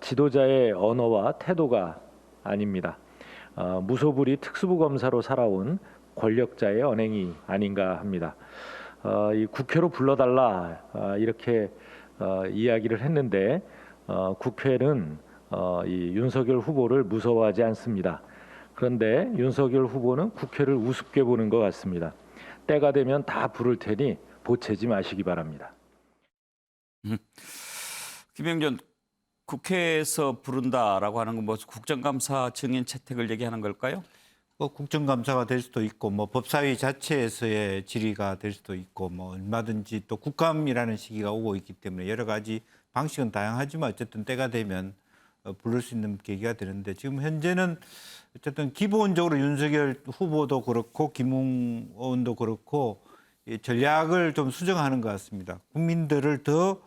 지도자의 언어와 태도가 아닙니다. 무소불위 특수부 검사로 살아온 권력자의 언행이 아닌가 합니다. 이 국회로 불러달라 이렇게 이야기를 했는데 국회는 이 윤석열 후보를 무서워하지 않습니다. 그런데 윤석열 후보는 국회를 우습게 보는 것 같습니다. 때가 되면 다 부를 테니 보채지 마시기 바랍니다. 김영준, 국회에서 부른다라고 하는 건 뭐 국정감사 증인 채택을 얘기하는 걸까요? 국정감사가 될 수도 있고 뭐 법사위 자체에서의 질의가 될 수도 있고 뭐 얼마든지 또 국감이라는 시기가 오고 있기 때문에 여러 가지 방식은 다양하지만 어쨌든 때가 되면 부를 수 있는 계기가 되는데 지금 현재는 어쨌든 기본적으로 윤석열 후보도 그렇고 김웅 의원도 그렇고 이 전략을 좀 수정하는 것 같습니다. 국민들을 더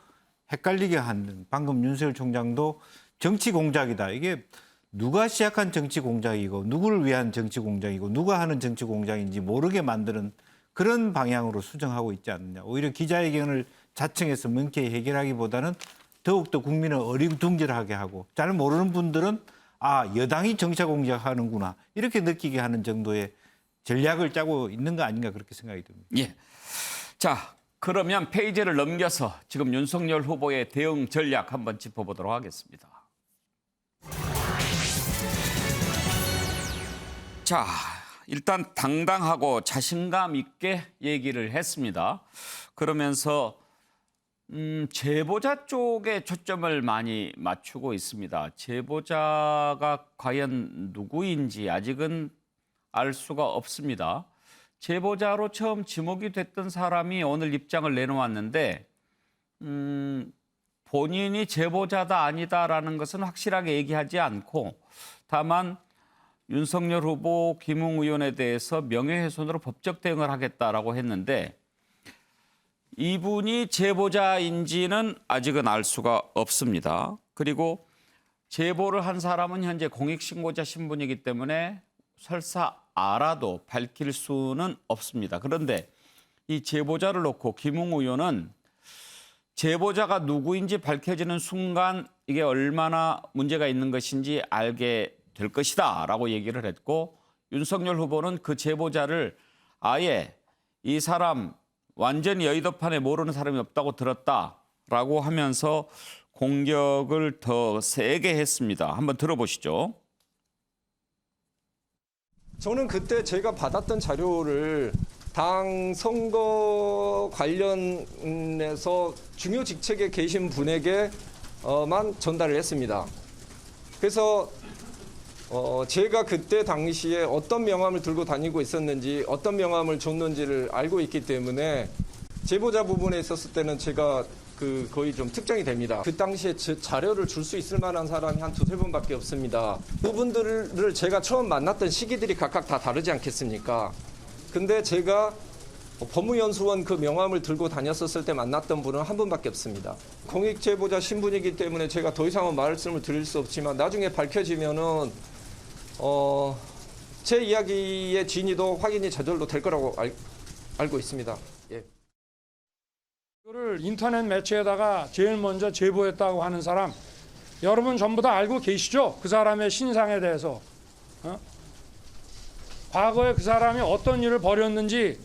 헷갈리게 하는, 방금 윤석열 총장도 정치 공작이다. 이게 누가 시작한 정치 공작이고 누구를 위한 정치 공작이고 누가 하는 정치 공작인지 모르게 만드는 그런 방향으로 수정하고 있지 않느냐. 오히려 기자회견을 자청해서 명쾌히 해결하기보다는 더욱더 국민을 어리둥절하게 하고 잘 모르는 분들은 아, 여당이 정치 공작하는구나 이렇게 느끼게 하는 정도의 전략을 짜고 있는 거 아닌가 그렇게 생각이 듭니다. 예. 자, 그러면 페이지를 넘겨서 지금 윤석열 후보의 대응 전략 한번 짚어보도록 하겠습니다. 자, 일단 당당하고 자신감 있게 얘기를 했습니다. 그러면서 제보자 쪽에 초점을 많이 맞추고 있습니다. 제보자가 과연 누구인지 아직은 알 수가 없습니다. 제보자로 처음 지목이 됐던 사람이 오늘 입장을 내놓았는데 본인이 제보자다 아니다라는 것은 확실하게 얘기하지 않고 다만 윤석열 후보 김웅 의원에 대해서 명예훼손으로 법적 대응을 하겠다라고 했는데 이분이 제보자인지는 아직은 알 수가 없습니다. 그리고 제보를 한 사람은 현재 공익신고자 신분이기 때문에 설사 알아도 밝힐 수는 없습니다. 그런데 이 제보자를 놓고 김웅 의원은 제보자가 누구인지 밝혀지는 순간 이게 얼마나 문제가 있는 것인지 알게 될 것이다 라고 얘기를 했고 윤석열 후보는 그 제보자를 아예 이 사람 완전히 여의도판에 모르는 사람이 없다고 들었다라고 하면서 공격을 더 세게 했습니다. 한번 들어보시죠. 저는 그때 제가 받았던 자료를 당 선거 관련해서 중요 직책에 계신 분에게만 전달을 했습니다. 그래서 제가 그때 당시에 어떤 명함을 들고 다니고 있었는지 어떤 명함을 줬는지를 알고 있기 때문에 제보자 부분에 있었을 때는 제가 거의 좀 특정이 됩니다. 그 당시에 자료를 줄 수 있을 만한 사람이 한 두세 분밖에 없습니다. 그분들을 제가 처음 만났던 시기들이 각각 다 다르지 않겠습니까? 근데 제가 법무연수원 그 명함을 들고 다녔었을 때 만났던 분은 한 분밖에 없습니다. 공익제보자 신분이기 때문에 제가 더 이상은 말씀을 드릴 수 없지만 나중에 밝혀지면은 제 이야기의 진위도 확인이 저절로 될 거라고 알고 있습니다. 예. 이거를 인터넷 매체에다가 제일 먼저 제보했다고 하는 사람 여러분 전부 다 알고 계시죠? 그 사람의 신상에 대해서. 과거에 그 사람이 어떤 일을 벌였는지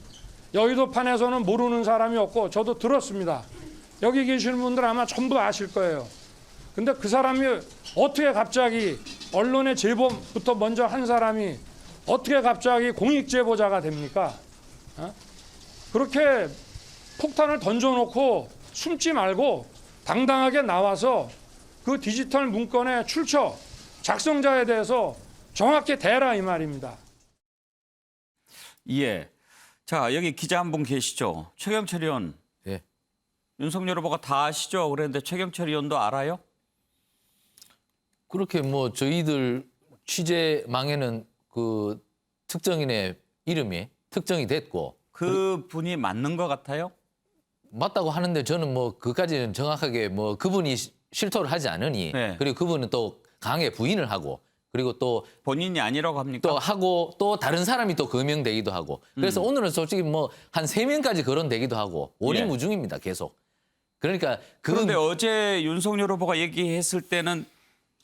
여의도판에서는 모르는 사람이 없고 저도 들었습니다. 여기 계시는 분들 아마 전부 아실 거예요. 근데 그 사람이 어떻게 갑자기 언론의 제보부터 먼저 한 사람이 어떻게 갑자기 공익제보자가 됩니까? 그렇게 폭탄을 던져놓고 숨지 말고 당당하게 나와서 그 디지털 문건의 출처, 작성자에 대해서 정확히 대라 이 말입니다. 예. 자, 여기 기자 한 분 계시죠? 최경철 의원. 예. 윤석열 후보가 다 아시죠? 그랬는데 최경철 의원도 알아요? 그렇게 뭐 저희들 취재망에는 그 특정인의 이름이 특정이 됐고 그 분이 맞는 것 같아요? 맞다고 하는데 저는 뭐 그까지는 정확하게 뭐 그분이 실토를 하지 않으니 네. 그리고 그분은 또 강하게 부인을 하고 그리고 또 본인이 아니라고 합니까? 또 하고 또 다른 사람이 또 거명되기도 하고 그래서 오늘은 솔직히 뭐 한 3명까지 거론되기도 하고 오리무중입니다 계속. 그러니까 그런데 어제 윤석열 후보가 얘기했을 때는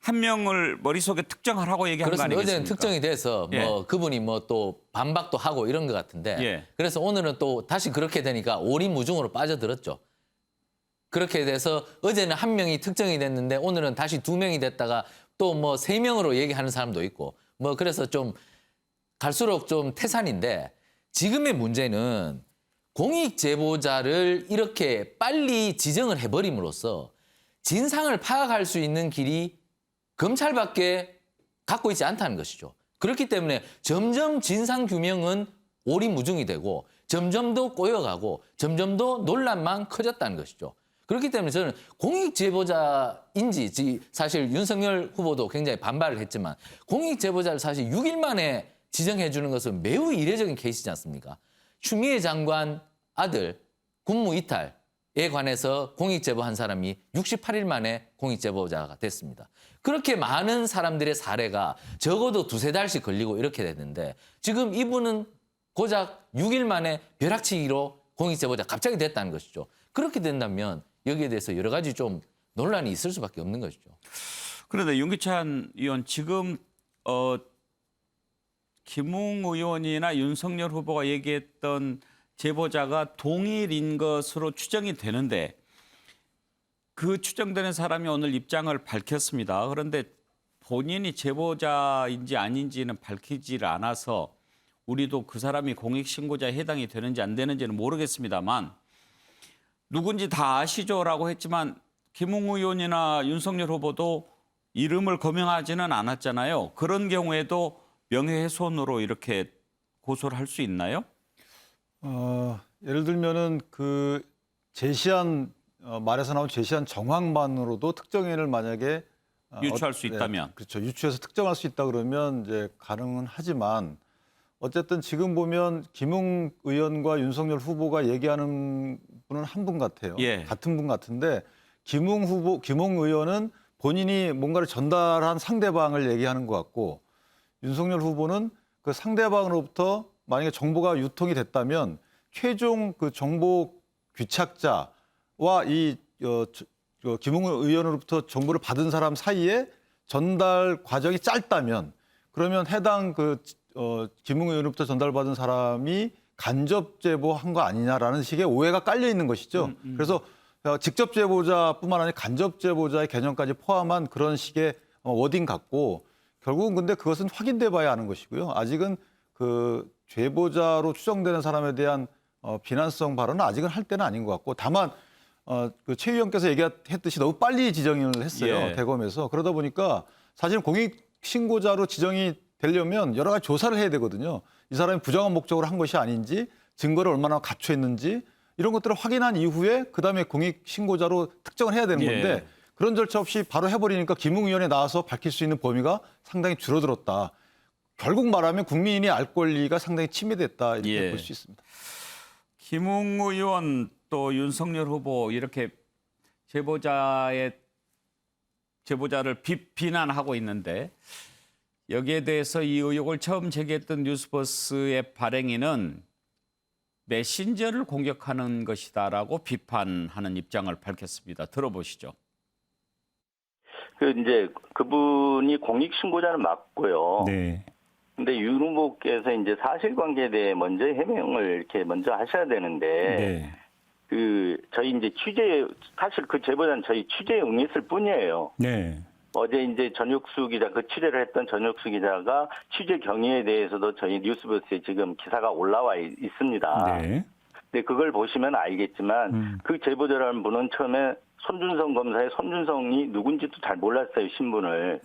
한 명을 머릿속에 특정하라고 얘기한 거 그렇습니다. 아니겠습니까? 어제는 특정이 돼서 뭐 그분이 뭐 또 반박도 하고 이런 것 같은데 그래서 오늘은 또 다시 그렇게 되니까 오리무중으로 빠져들었죠. 그렇게 돼서 어제는 한 명이 특정이 됐는데 오늘은 다시 2명이 됐다가 또 뭐 3명으로 얘기하는 사람도 있고 뭐 그래서 좀 갈수록 좀 태산인데 지금의 문제는 공익 제보자를 이렇게 빨리 지정을 해버림으로써 진상을 파악할 수 있는 길이 검찰밖에 갖고 있지 않다는 것이죠. 그렇기 때문에 점점 진상 규명은 오리무중이 되고 점점 더 꼬여가고 점점 더 논란만 커졌다는 것이죠. 그렇기 때문에 저는 공익 제보자인지 사실 윤석열 후보도 굉장히 반발을 했지만 공익 제보자를 사실 6일 만에 지정해 주는 것은 매우 이례적인 케이스지 않습니까? 추미애 장관 아들 군무 이탈에 관해서 공익 제보한 사람이 68일 만에 공익 제보자가 됐습니다. 그렇게 많은 사람들의 사례가 적어도 2-3달씩 걸리고 이렇게 됐는데 지금 이분은 고작 6일 만에 벼락치기로 공익 제보자 갑자기 됐다는 것이죠. 그렇게 된다면 여기에 대해서 여러 가지 좀 논란이 있을 수밖에 없는 것이죠. 그런데 윤기찬 의원 지금 김웅 의원이나 윤석열 후보가 얘기했던 제보자가 동일인 것으로 추정이 되는데 그 추정되는 사람이 오늘 입장을 밝혔습니다. 그런데 본인이 제보자인지 아닌지는 밝히지를 않아서 우리도 그 사람이 공익신고자에 해당이 되는지 안 되는지는 모르겠습니다만 누군지 다 아시죠라고 했지만 김웅 의원이나 윤석열 후보도 이름을 거명하지는 않았잖아요. 그런 경우에도 명예훼손으로 이렇게 고소를 할 수 있나요? 예를 들면은 그 제시한 말에서 나온 제시한 정황만으로도 특정인을 만약에 유추할 수 있다면 네, 그렇죠. 유추해서 특정할 수 있다 그러면 이제 가능은 하지만 어쨌든 지금 보면 김웅 의원과 윤석열 후보가 얘기하는 분은 한 분 같아요. 같은 분 같은데 김웅 의원은 본인이 뭔가를 전달한 상대방을 얘기하는 것 같고 윤석열 후보는 그 상대방으로부터 만약에 정보가 유통이 됐다면 최종 그 정보 귀착자와 이 김웅 의원으로부터 정보를 받은 사람 사이에 전달 과정이 짧다면 그러면 해당 김웅 의원으로부터 전달받은 사람이 간접 제보한 거 아니냐라는 식의 오해가 깔려 있는 것이죠. 그래서 직접 제보자뿐만 아니라 간접 제보자의 개념까지 포함한 그런 식의 워딩 같고 결국은 근데 그것은 확인돼 봐야 하는 것이고요. 아직은 그 제보자로 추정되는 사람에 대한 비난성 발언은 아직은 할 때는 아닌 것 같고 다만 그 최 의원께서 얘기했듯이 너무 빨리 지정을 했어요. 대검에서. 그러다 보니까 사실 공익신고자로 지정이 되려면 여러 가지 조사를 해야 되거든요. 이 사람이 부정한 목적으로 한 것이 아닌지 증거를 얼마나 갖춰있는지 이런 것들을 확인한 이후에 그다음에 공익신고자로 특정을 해야 되는 건데 그런 절차 없이 바로 해버리니까 김웅 의원에 나와서 밝힐 수 있는 범위가 상당히 줄어들었다. 결국 말하면 국민이 알 권리가 상당히 침해됐다 이렇게 볼 수 있습니다. 김웅 의원 또 윤석열 후보 이렇게 제보자를 비난하고 있는데 여기에 대해서 이 의혹을 처음 제기했던 뉴스버스의 발행인은 메신저를 공격하는 것이다라고 비판하는 입장을 밝혔습니다. 들어보시죠. 이제 그분이 공익신고자는 맞고요. 네. 근데 윤 후보께서 이제 사실관계에 대해 먼저 해명을 이렇게 먼저 하셔야 되는데, 저희 이제 사실 그 제보자는 저희 취재에 응했을 뿐이에요. 네. 어제 이제 전혁수 기자, 그 취재를 했던 전혁수 기자가 취재 경위에 대해서도 저희 뉴스버스에 지금 기사가 올라와 있습니다. 네. 근데 그걸 보시면 알겠지만 그 제보자라는 분은 처음에 손준성 검사의 손준성이 누군지도 잘 몰랐어요, 신분을.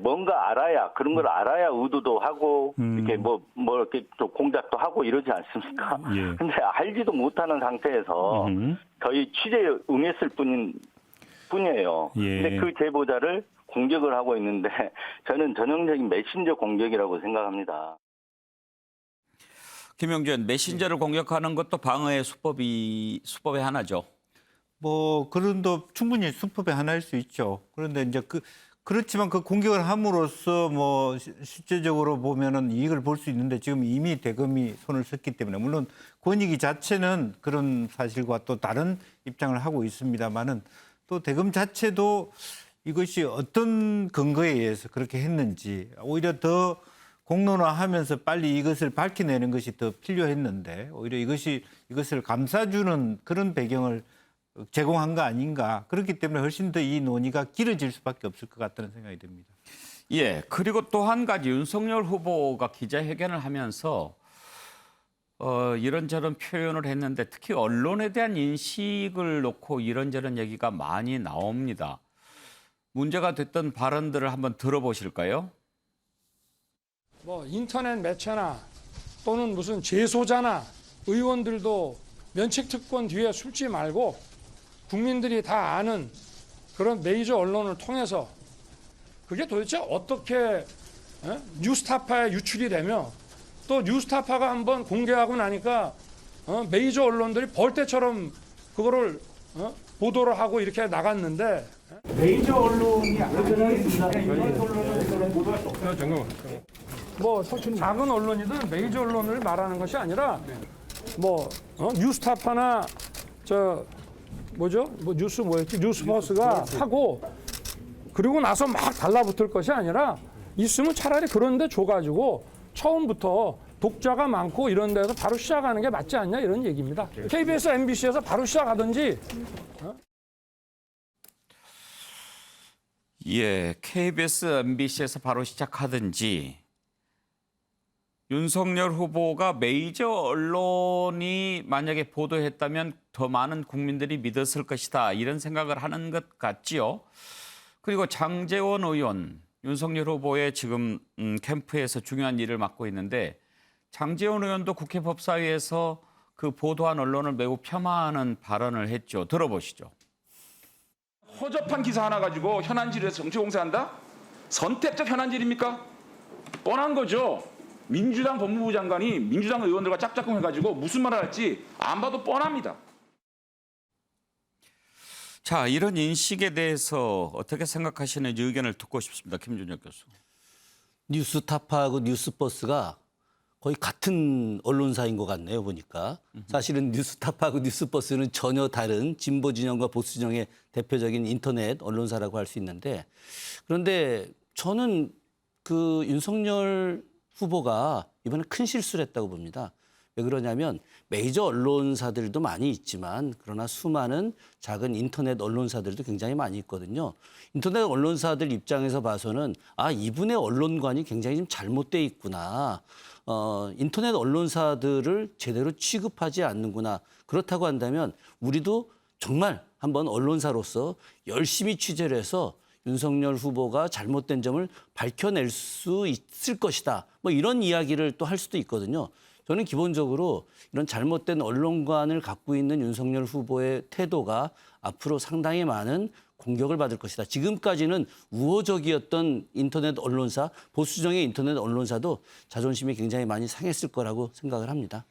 뭔가 알아야, 그런 걸 알아야 의도도 하고, 이렇게 이렇게 또 공작도 하고 이러지 않습니까? 근데 알지도 못하는 상태에서 저희 취재에 응했을 뿐이에요. 근데 그 제보자를 공격을 하고 있는데 저는 전형적인 메신저 공격이라고 생각합니다. 김영준, 메신저를 공격하는 것도 방어의 수법의 하나죠. 뭐 그런도 충분히 수법의 하나일 수 있죠. 그런데 이제 그렇지만 그 공격을 함으로써 뭐 실제적으로 보면은 이익을 볼 수 있는데 지금 이미 대검이 손을 썼기 때문에 물론 권익위 자체는 그런 사실과 또 다른 입장을 하고 있습니다만은 또 대검 자체도 이것이 어떤 근거에 의해서 그렇게 했는지 오히려 더 공론화하면서 빨리 이것을 밝혀내는 것이 더 필요했는데 오히려 이것을 감싸주는 그런 배경을 제공한 거 아닌가. 그렇기 때문에 훨씬 더 이 논의가 길어질 수밖에 없을 것 같다는 생각이 듭니다. 예, 그리고 또 한 가지 윤석열 후보가 기자회견을 하면서 이런저런 표현을 했는데 특히 언론에 대한 인식을 놓고 이런저런 얘기가 많이 나옵니다. 문제가 됐던 발언들을 한번 들어보실까요? 뭐 인터넷 매체나 또는 무슨 재소자나 의원들도 면책특권 뒤에 숨지 말고 국민들이 다 아는 그런 메이저 언론을 통해서 그게 도대체 어떻게 뉴스타파에 유출이 되며 또 뉴스타파가 한번 공개하고 나니까 메이저 언론들이 벌떼처럼 그거를 보도를 하고 이렇게 나갔는데 메이저 언론이 안전하겠습니다. 언론은 보도할 수 없어요. 뭐 작은 언론이든 메이저 언론을 말하는 것이 아니라 뭐 뉴스타파나 저 뭐죠? 뭐 뉴스 뭐였지? 뉴스버스가 하고 그리고 나서 막 달라붙을 것이 아니라 있으면 차라리 그런 데 줘가지고 처음부터 독자가 많고 이런 데서 바로 시작하는 게 맞지 않냐 이런 얘기입니다. KBS, MBC에서 바로 시작하든지. 예, KBS, MBC에서 바로 시작하든지 윤석열 후보가 메이저 언론이 만약에 보도했다면 더 많은 국민들이 믿었을 것이다. 이런 생각을 하는 것 같지요. 그리고 장제원 의원, 윤석열 후보의 지금 캠프에서 중요한 일을 맡고 있는데 장제원 의원도 국회 법사위에서 그 보도한 언론을 매우 폄하하는 발언을 했죠. 들어보시죠. 허접한 기사 하나 가지고 현안질에서 정치 공세한다? 선택적 현안질입니까? 뻔한 거죠. 민주당 법무부 장관이 민주당 의원들과 짝짝꿍 해가지고 무슨 말을 할지 안 봐도 뻔합니다. 자, 이런 인식에 대해서 어떻게 생각하시는지 의견을 듣고 싶습니다. 김준혁 교수. 뉴스타파하고 뉴스버스가 거의 같은 언론사인 것 같네요, 보니까. 사실은 뉴스타파하고 뉴스버스는 전혀 다른 진보 진영과 보수 진영의 대표적인 인터넷 언론사라고 할 수 있는데 그런데 저는 그 윤석열 후보가 이번에 큰 실수를 했다고 봅니다. 왜 그러냐면 메이저 언론사들도 많이 있지만 그러나 수많은 작은 인터넷 언론사들도 굉장히 많이 있거든요. 인터넷 언론사들 입장에서 봐서는 이분의 언론관이 굉장히 좀 잘못돼 있구나. 인터넷 언론사들을 제대로 취급하지 않는구나. 그렇다고 한다면 우리도 정말 한번 언론사로서 열심히 취재를 해서 윤석열 후보가 잘못된 점을 밝혀낼 수 있을 것이다. 뭐 이런 이야기를 또 할 수도 있거든요. 저는 기본적으로 이런 잘못된 언론관을 갖고 있는 윤석열 후보의 태도가 앞으로 상당히 많은 공격을 받을 것이다. 지금까지는 우호적이었던 인터넷 언론사, 보수정의 인터넷 언론사도 자존심이 굉장히 많이 상했을 거라고 생각을 합니다.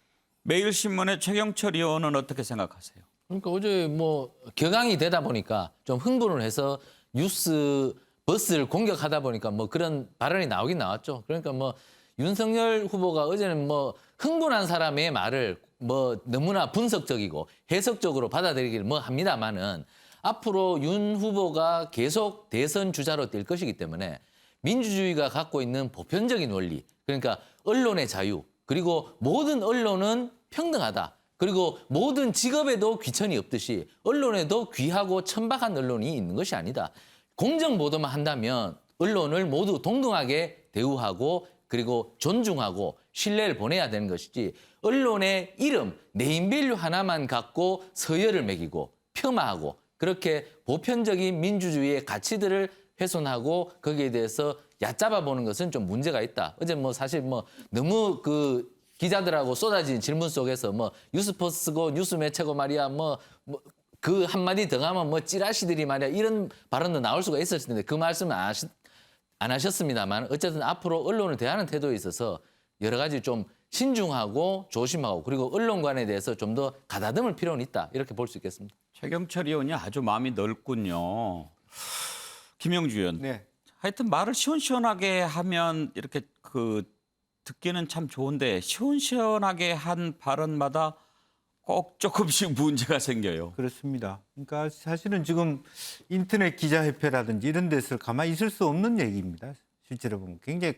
매일신문의 최경철 의원은 어떻게 생각하세요? 그러니까 어제 뭐 격앙이 되다 보니까 좀 흥분을 해서 뉴스 버스를 공격하다 보니까 뭐 그런 발언이 나오긴 나왔죠. 그러니까 뭐 윤석열 후보가 어제는 뭐 흥분한 사람의 말을 뭐 너무나 분석적이고 해석적으로 받아들이기를 뭐 합니다만은 앞으로 윤 후보가 계속 대선 주자로 뛸 것이기 때문에 민주주의가 갖고 있는 보편적인 원리, 그러니까 언론의 자유, 그리고 모든 언론은 평등하다. 그리고 모든 직업에도 귀천이 없듯이 언론에도 귀하고 천박한 언론이 있는 것이 아니다. 공정 보도만 한다면 언론을 모두 동등하게 대우하고 그리고 존중하고 신뢰를 보내야 되는 것이지 언론의 이름, 네임밸류 하나만 갖고 서열을 매기고 폄하하고 그렇게 보편적인 민주주의의 가치들을 훼손하고 거기에 대해서 얕잡아 보는 것은 좀 문제가 있다. 어제 뭐 사실 뭐 너무 그 기자들하고 쏟아진 질문 속에서 뭐 뉴스포스고 뉴스 매체고 말이야 뭐 그 한마디 더 가면 뭐 찌라시들이 말이야 이런 발언도 나올 수가 있었을 텐데 그 말씀은 안 하셨습니다만 어쨌든 앞으로 언론을 대하는 태도에 있어서 여러 가지 좀 신중하고 조심하고 그리고 언론관에 대해서 좀 더 가다듬을 필요는 있다 이렇게 볼 수 있겠습니다. 최경철 의원이 아주 마음이 넓군요. 김영주 의원. 네. 하여튼 말을 시원시원하게 하면 이렇게 듣기는 참 좋은데 시원시원하게 한 발언마다 꼭 조금씩 문제가 생겨요. 그렇습니다. 그러니까 사실은 지금 인터넷 기자협회라든지 이런 데서 가만히 있을 수 없는 얘기입니다. 실제로 보면 굉장히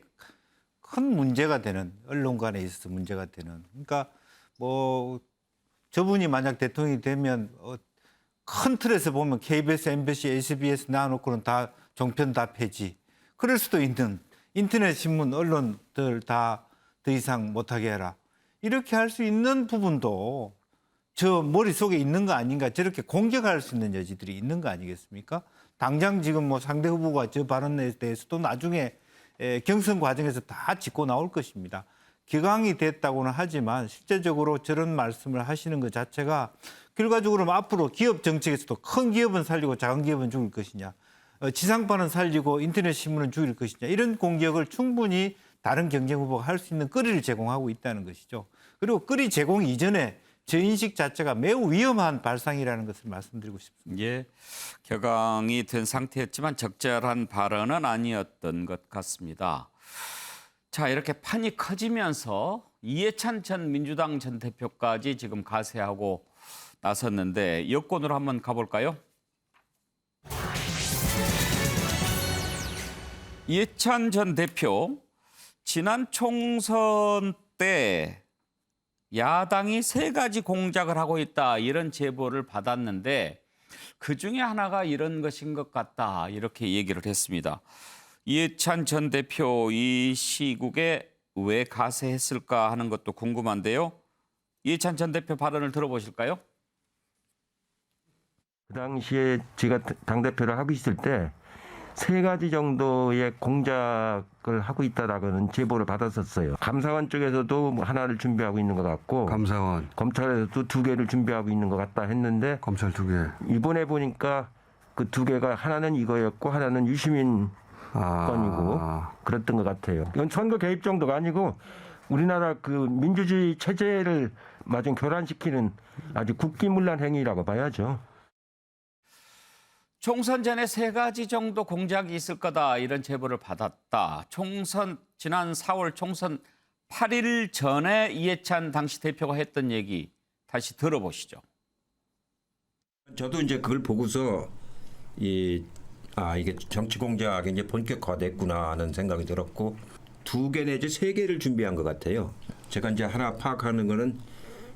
큰 문제가 되는 언론관에 있어서 문제가 되는. 그러니까 뭐 저분이 만약 대통령이 되면 큰 틀에서 보면 KBS, MBC, SBS 나와놓고는 다 종편 다 폐지. 그럴 수도 있는 인터넷 신문 언론들 다 더 이상 못하게 해라. 이렇게 할 수 있는 부분도 저 머릿속에 있는 거 아닌가 저렇게 공격할 수 있는 여지들이 있는 거 아니겠습니까? 당장 지금 뭐 상대 후보가 저 발언에 대해서도 나중에 경선 과정에서 다 짚고 나올 것입니다. 기강이 됐다고는 하지만 실제적으로 저런 말씀을 하시는 것 자체가 결과적으로 앞으로 기업 정책에서도 큰 기업은 살리고 작은 기업은 죽을 것이냐. 지상파는 살리고 인터넷 신문은 죽일 것이냐. 이런 공격을 충분히 다른 경쟁 후보가 할 수 있는 거리를 제공하고 있다는 것이죠. 그리고 거리 제공 이전에 저 인식 자체가 매우 위험한 발상이라는 것을 말씀드리고 싶습니다. 예, 격앙이 된 상태였지만 적절한 발언은 아니었던 것 같습니다. 자, 이렇게 판이 커지면서 이해찬 전 민주당 전 대표까지 지금 가세하고 나섰는데 여권으로 한번 가볼까요? 이해찬 전 대표, 지난 총선 때 야당이 3가지 공작을 하고 있다 이런 제보를 받았는데 그중에 하나가 이런 것인 것 같다 이렇게 얘기를 했습니다. 이해찬 전 대표 이 시국에 왜 가세했을까 하는 것도 궁금한데요. 이해찬 전 대표 발언을 들어보실까요? 그 당시에 제가 당대표를 하고 있을 때 3가지 정도의 공작을 하고 있다라고는 제보를 받았었어요. 감사원 쪽에서도 뭐 하나를 준비하고 있는 것 같고, 감사원, 검찰에서도 2개를 준비하고 있는 것 같다 했는데, 검찰 2개. 이번에 보니까 그 2개가 하나는 이거였고 하나는 유시민 건이고 그랬던 것 같아요. 이건 선거 개입 정도가 아니고 우리나라 그 민주주의 체제를 마저 교란시키는 아주 국기문란 행위라고 봐야죠. 총선 전에 3가지 정도 공작이 있을 거다 이런 제보를 받았다. 지난 4월 총선 8일 전에 이해찬 당시 대표가 했던 얘기 다시 들어보시죠. 저도 이제 그걸 보고서 이게 정치 공작이 이제 본격화됐구나 하는 생각이 들었고 2개 내지 3개를 준비한 것 같아요. 제가 이제 하나 파악하는 거는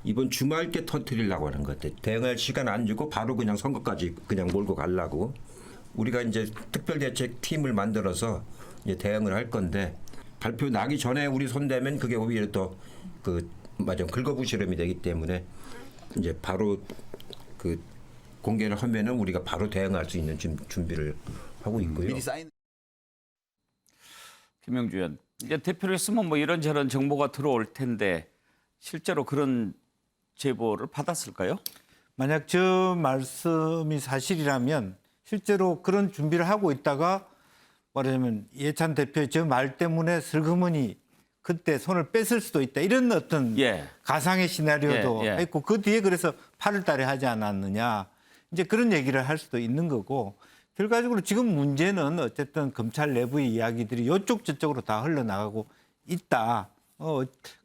이번 주말께 터뜨리려고 하는 것 같아요. 대응할 시간 안 주고 바로 그냥 선거까지 그냥 몰고 가려고. 우리가 이제 특별대책팀을 만들어서 이제 대응을 할 건데 발표 나기 전에 우리 손대면 그게 오히려 더 긁어부스럼이 되기 때문에 이제 바로 공개를 하면은 우리가 바로 대응할 수 있는 준비를 하고 있고요. 김영주 의원, 이제 대표를 했으면 뭐 이런저런 정보가 들어올 텐데 실제로 그런 제보를 받았을까요? 만약 저 말씀이 사실이라면 실제로 그런 준비를 하고 있다가 말하자면 이해찬 대표의 저 말 때문에 슬그머니 그때 손을 뺐을 수도 있다. 이런 어떤 가상의 시나리오도 있고 그 뒤에 그래서 8월 달에 하지 않았느냐. 이제 그런 얘기를 할 수도 있는 거고 결과적으로 지금 문제는 어쨌든 검찰 내부의 이야기들이 이쪽 저쪽으로 다 흘러나가고 있다.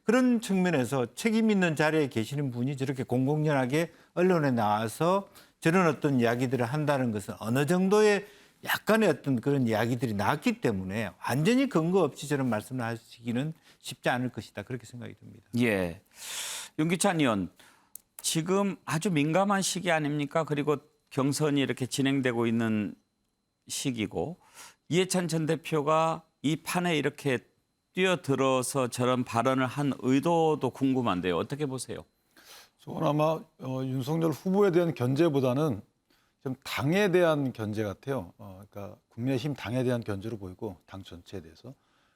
그런 측면에서 책임 있는 자리에 계시는 분이 저렇게 공공연하게 언론에 나와서 저런 어떤 이야기들을 한다는 것은 어느 정도의 약간의 어떤 그런 이야기들이 나왔기 때문에 완전히 근거 없이 저런 말씀을 하시기는 쉽지 않을 것이다. 그렇게 생각이 듭니다. 예, 윤기찬 의원, 지금 아주 민감한 시기 아닙니까? 그리고 경선이 이렇게 진행되고 있는 시기고 이해찬 전 대표가 이 판에 이렇게 뛰어들어서 저런 발언을 한 의도도 궁금한데요. 어떻게 보세요? 저는 아마 윤석열 후보에 대한 견제보다는 좀 당에 대한 견제 같아요. 그러니까 국민의힘 당에 대한 견제로 보이고 당 전체에 대해서.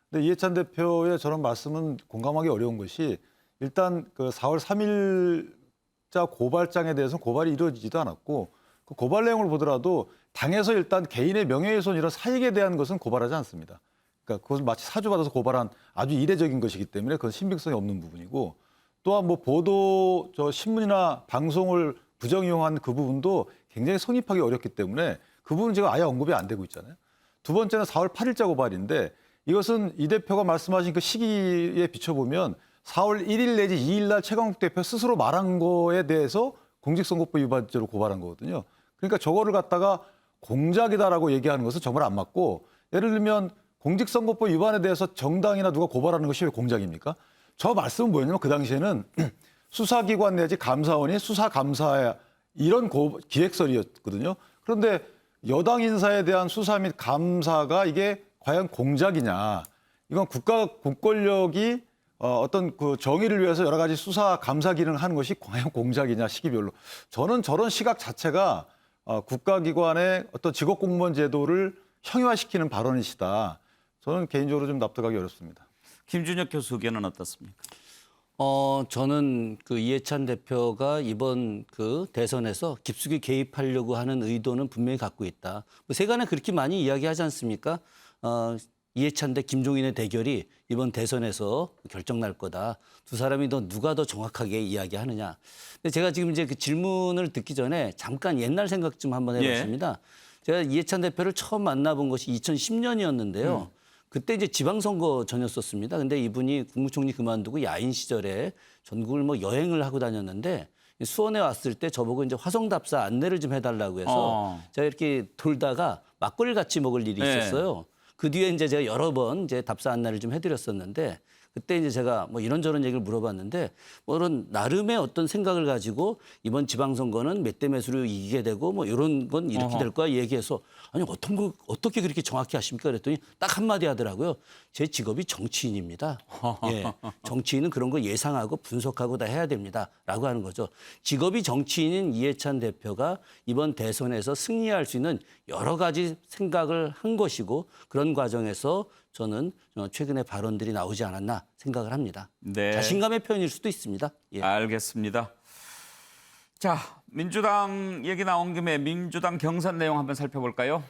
근데 이해찬 대표의 저런 말씀은 공감하기 어려운 것이 일단 그 4월 3일자 고발장에 대해서는 고발이 이루어지지도 않았고 그 고발 내용을 보더라도 당에서 일단 개인의 명예훼손 이런 사익에 대한 것은 고발하지 않습니다. 그러니까 그것은 마치 사주받아서 고발한 아주 이례적인 것이기 때문에 그건 신빙성이 없는 부분이고, 또한 뭐 보도 신문이나 방송을 부정 이용한 그 부분도 굉장히 성립하기 어렵기 때문에 그 부분은 지금 아예 언급이 안 되고 있잖아요. 두 번째는 4월 8일자 고발인데 이것은 이 대표가 말씀하신 그 시기에 비춰보면 4월 1일 내지 2일 날 최강욱 대표 스스로 말한 거에 대해서 공직선거법 위반죄로 고발한 거거든요. 그러니까 저거를 갖다가 공작이다라고 얘기하는 것은 정말 안 맞고, 예를 들면 공직선거법 위반에 대해서 정당이나 누가 고발하는 것이 왜 공작입니까? 저 말씀은 뭐였냐면 그 당시에는 수사기관 내지 감사원이 수사감사 이런 기획설이었거든요. 그런데 여당 인사에 대한 수사 및 감사가 이게 과연 공작이냐. 이건 국권력이 어떤 그 정의를 위해서 여러 가지 수사 감사 기능을 하는 것이 과연 공작이냐 시기별로. 저는 저런 시각 자체가 국가기관의 어떤 직업공무원 제도를 형이화시키는 발언이시다. 저는 개인적으로 좀 납득하기 어렵습니다. 김준혁 교수 의견은 어떻습니까? 저는 그 이해찬 대표가 이번 그 대선에서 깊숙이 개입하려고 하는 의도는 분명히 갖고 있다. 뭐 세간에 그렇게 많이 이야기하지 않습니까? 이해찬 대 김종인의 대결이 이번 대선에서 결정날 거다. 두 사람이 누가 더 정확하게 이야기하느냐. 근데 제가 지금 이제 그 질문을 듣기 전에 잠깐 옛날 생각 좀 한번 해봤습니다. 제가 이해찬 대표를 처음 만나본 것이 2010년이었는데요. 그때 이제 지방선거 전이었었습니다. 근데 이분이 국무총리 그만두고 야인 시절에 전국을 뭐 여행을 하고 다녔는데 수원에 왔을 때 저보고 이제 화성답사 안내를 좀 해달라고 해서 제가 이렇게 돌다가 막걸리를 같이 먹을 일이 있었어요. 그 뒤에 이제 제가 여러 번 이제 답사 안내를 좀 해드렸었는데, 그때 이제 제가 뭐 이런저런 얘기를 물어봤는데, 뭐 이런 나름의 어떤 생각을 가지고 이번 지방선거는 몇 대 몇으로 이기게 되고 뭐 이런 건 이렇게 될 거야 얘기해서, 아니 어떻게 그렇게 정확히 하십니까? 그랬더니 딱 한마디 하더라고요. 제 직업이 정치인입니다. 예, 정치인은 그런 거 예상하고 분석하고 다 해야 됩니다.라고 하는 거죠. 직업이 정치인인 이해찬 대표가 이번 대선에서 승리할 수 있는 여러 가지 생각을 한 것이고, 그런 과정에서 저는 최근에 발언들이 나오지 않았나 생각을 합니다. 네. 자신감의 표현일 수도 있습니다. 예. 알겠습니다. 자, 민주당 얘기 나온 김에 민주당 경선 내용 한번 살펴볼까요?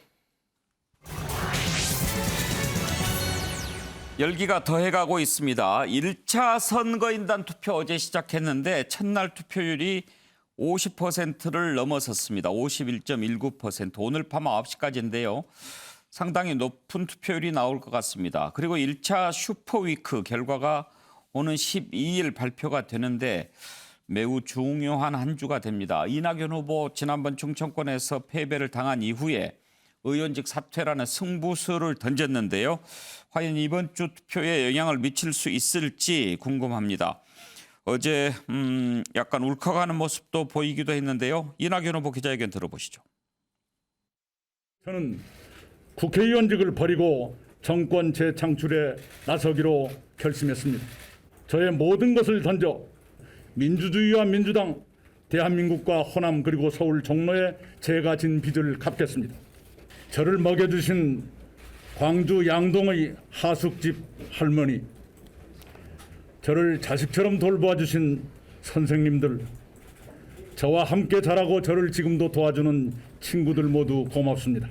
열기가 더해가고 있습니다. 1차 선거인단 투표 어제 시작했는데 첫날 투표율이 50%를 넘어섰습니다. 51.19%. 오늘 밤 9시까지인데요. 상당히 높은 투표율이 나올 것 같습니다. 그리고 1차 슈퍼위크 결과가 오는 12일 발표가 되는데 매우 중요한 한 주가 됩니다. 이낙연 후보 지난번 충청권에서 패배를 당한 이후에 의원직 사퇴라는 승부수를 던졌는데요. 과연 이번 주 투표에 영향을 미칠 수 있을지 궁금합니다. 어제 약간 울컥하는 모습도 보이기도 했는데요. 이낙연 후보 기자회견 들어보시죠. 저는 국회의원직을 버리고 정권 재창출에 나서기로 결심했습니다. 저의 모든 것을 던져 민주주의와 민주당, 대한민국과 호남 그리고 서울 종로에 제가 진 빚을 갚겠습니다. 저를 먹여주신 광주 양동의 하숙집 할머니, 저를 자식처럼 돌보아주신 선생님들, 저와 함께 자라고 저를 지금도 도와주는 친구들 모두 고맙습니다.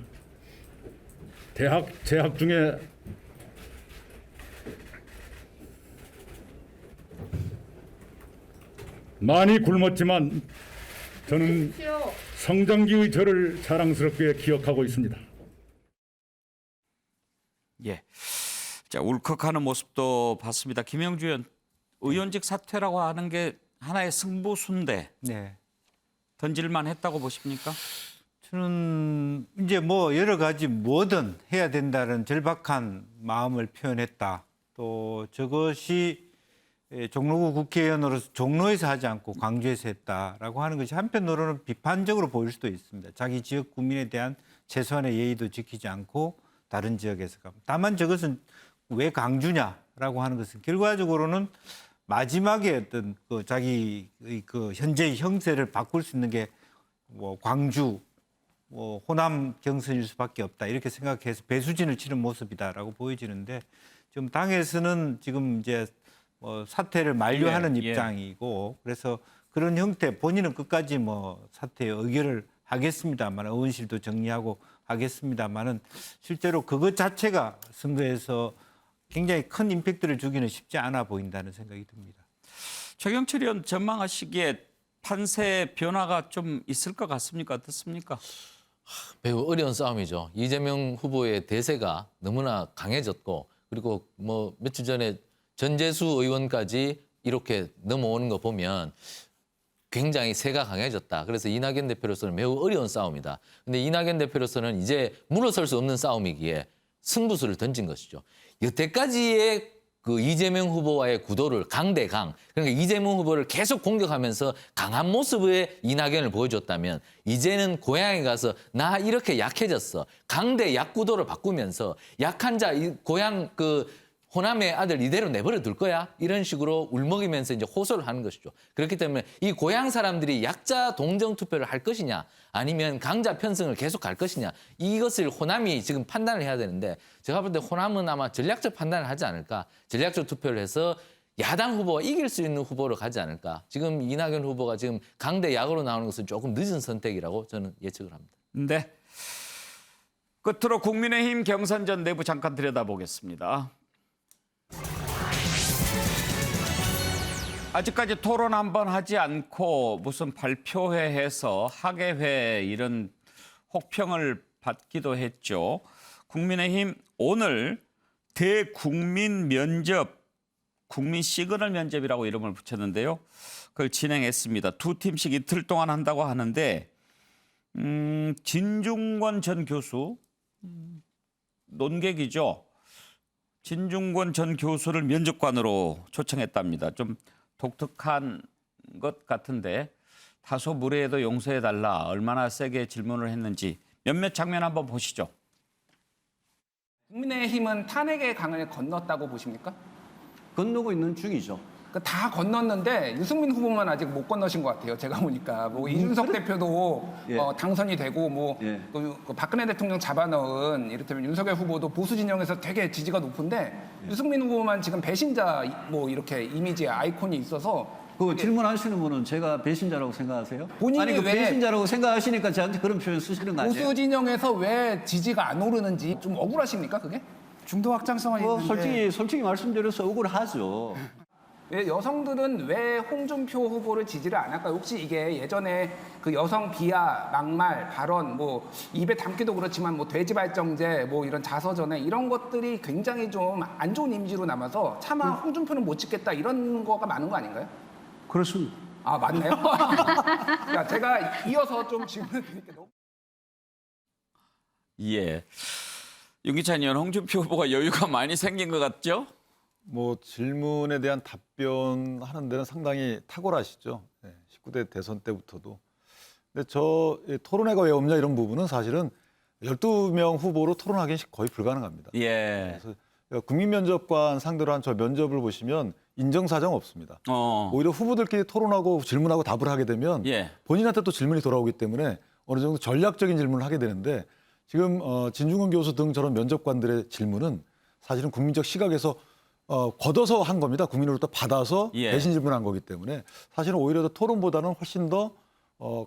대학 재학 중에 많이 굶었지만 저는 성장기의 저를 자랑스럽게 기억하고 있습니다. 예, 자 울컥하는 모습도 봤습니다. 김영주 의원, 의원직 사퇴라고 하는 게 하나의 승부수인데 던질만 했다고 보십니까? 저는 이제 뭐 여러 가지 뭐든 해야 된다는 절박한 마음을 표현했다. 또 저것이 종로구 국회의원으로서 종로에서 하지 않고 광주에서 했다라고 하는 것이 한편으로는 비판적으로 보일 수도 있습니다. 자기 지역 국민에 대한 최소한의 예의도 지키지 않고 다른 지역에서 가면. 다만 저것은 왜 광주냐라고 하는 것은 결과적으로는 마지막에 어떤 그 자기의 그 현재의 형세를 바꿀 수 있는 게 뭐 광주, 뭐 호남 경선일 수밖에 없다 이렇게 생각해서 배수진을 치는 모습이다라고 보여지는데 지금 당에서는 지금 이제 뭐 사퇴를 만류하는 입장이고 그래서 그런 형태 본인은 끝까지 뭐 사퇴의 의결을 하겠습니다만 의원실도 정리하고 하겠습니다만은 실제로 그것 자체가 선거에서 굉장히 큰 임팩트를 주기는 쉽지 않아 보인다는 생각이 듭니다. 최경철 의원 전망하시기에 판세 변화가 좀 있을 것 같습니까? 어떻습니까? 매우 어려운 싸움이죠. 이재명 후보의 대세가 너무나 강해졌고 그리고 뭐 며칠 전에 전재수 의원까지 이렇게 넘어오는 거 보면 굉장히 세가 강해졌다. 그래서 이낙연 대표로서는 매우 어려운 싸움이다. 근데 이낙연 대표로서는 이제 물러설 수 없는 싸움이기에 승부수를 던진 것이죠. 여태까지의 그 이재명 후보와의 구도를 강대강, 그러니까 이재명 후보를 계속 공격하면서 강한 모습의 이낙연을 보여줬다면 이제는 고향에 가서 나 이렇게 약해졌어. 강대 약구도를 바꾸면서 약한 자, 고향 그 호남의 아들 이대로 내버려 둘 거야? 이런 식으로 울먹이면서 이제 호소를 하는 것이죠. 그렇기 때문에 이 고향 사람들이 약자 동정 투표를 할 것이냐 아니면 강자 편승을 계속 갈 것이냐 이것을 호남이 지금 판단을 해야 되는데 제가 볼 때 호남은 아마 전략적 판단을 하지 않을까. 전략적 투표를 해서 야당 후보가 이길 수 있는 후보로 가지 않을까. 지금 이낙연 후보가 지금 강대 약으로 나오는 것은 조금 늦은 선택이라고 저는 예측을 합니다. 네. 끝으로 국민의힘 경선전 내부 잠깐 들여다보겠습니다. 아직까지 토론 한번 하지 않고 무슨 발표회해서 학예회 이런 혹평을 받기도 했죠. 국민의힘 오늘 대국민 면접, 국민 시그널 면접이라고 이름을 붙였는데요. 그걸 진행했습니다. 두 팀씩 이틀 동안 한다고 하는데 진중권 전 교수 논객이죠. 진중권 전 교수를 면접관으로 초청했답니다. 좀 독특한 것 같은데 다소 무례해도 용서해달라. 얼마나 세게 질문을 했는지 몇몇 장면 한번 보시죠. 국민의힘은 탄핵의 강을 건넜다고 보십니까? 건너고 있는 중이죠. 다 건넜는데 유승민 후보만 아직 못 건너신 것 같아요. 제가 보니까 뭐 이준석 대표도 예. 당선이 되고 뭐 예. 그 박근혜 대통령 잡아넣은 이를테면 윤석열 후보도 보수 진영에서 되게 지지가 높은데 유승민 후보만 지금 배신자 뭐 이렇게 이미지의 아이콘이 있어서 그 질문하시는 분은 제가 배신자라고 생각하세요? 본인이 아니 그 왜 배신자라고 생각하시니까 저한테 그런 표현 쓰시는 거 아니에요? 보수 진영에서 왜 지지가 안 오르는지 좀 억울하십니까 그게? 중도 확장성은 있는데 솔직히 말씀드려서 억울하죠. 왜 여성들은 왜 홍준표 후보를 지지를 안 할까요? 혹시 이게 예전에 그 여성 비하, 막말, 발언, 뭐 입에 담기도 그렇지만 뭐 돼지발정제, 뭐 이런 자서전에 이런 것들이 굉장히 좀 안 좋은 이미지로 남아서 차마 홍준표는 못 찍겠다 이런 거가 많은 거 아닌가요? 그렇습니다. 아 맞나요? 야, 제가 이어서 좀 질문을 드릴게요. 예. 윤기찬 의원, 홍준표 후보가 여유가 많이 생긴 것 같죠? 뭐 질문에 대한 답변하는 데는 상당히 탁월하시죠. 19대 대선 때부터도. 근데 저 토론회가 왜 없냐 이런 부분은 사실은 12명 후보로 토론하기는 거의 불가능합니다. 예. 그래서 국민면접관 상대로 한 저 면접을 보시면 인정사정 없습니다. 오히려 후보들끼리 토론하고 질문하고 답을 하게 되면 본인한테 또 질문이 돌아오기 때문에 어느 정도 전략적인 질문을 하게 되는데 지금 진중권 교수 등 저런 면접관들의 질문은 사실은 국민적 시각에서 걷어서 한 겁니다. 국민으로부터 받아서 대신 질문한 거기 때문에 사실은 오히려 더 토론보다는 훨씬 더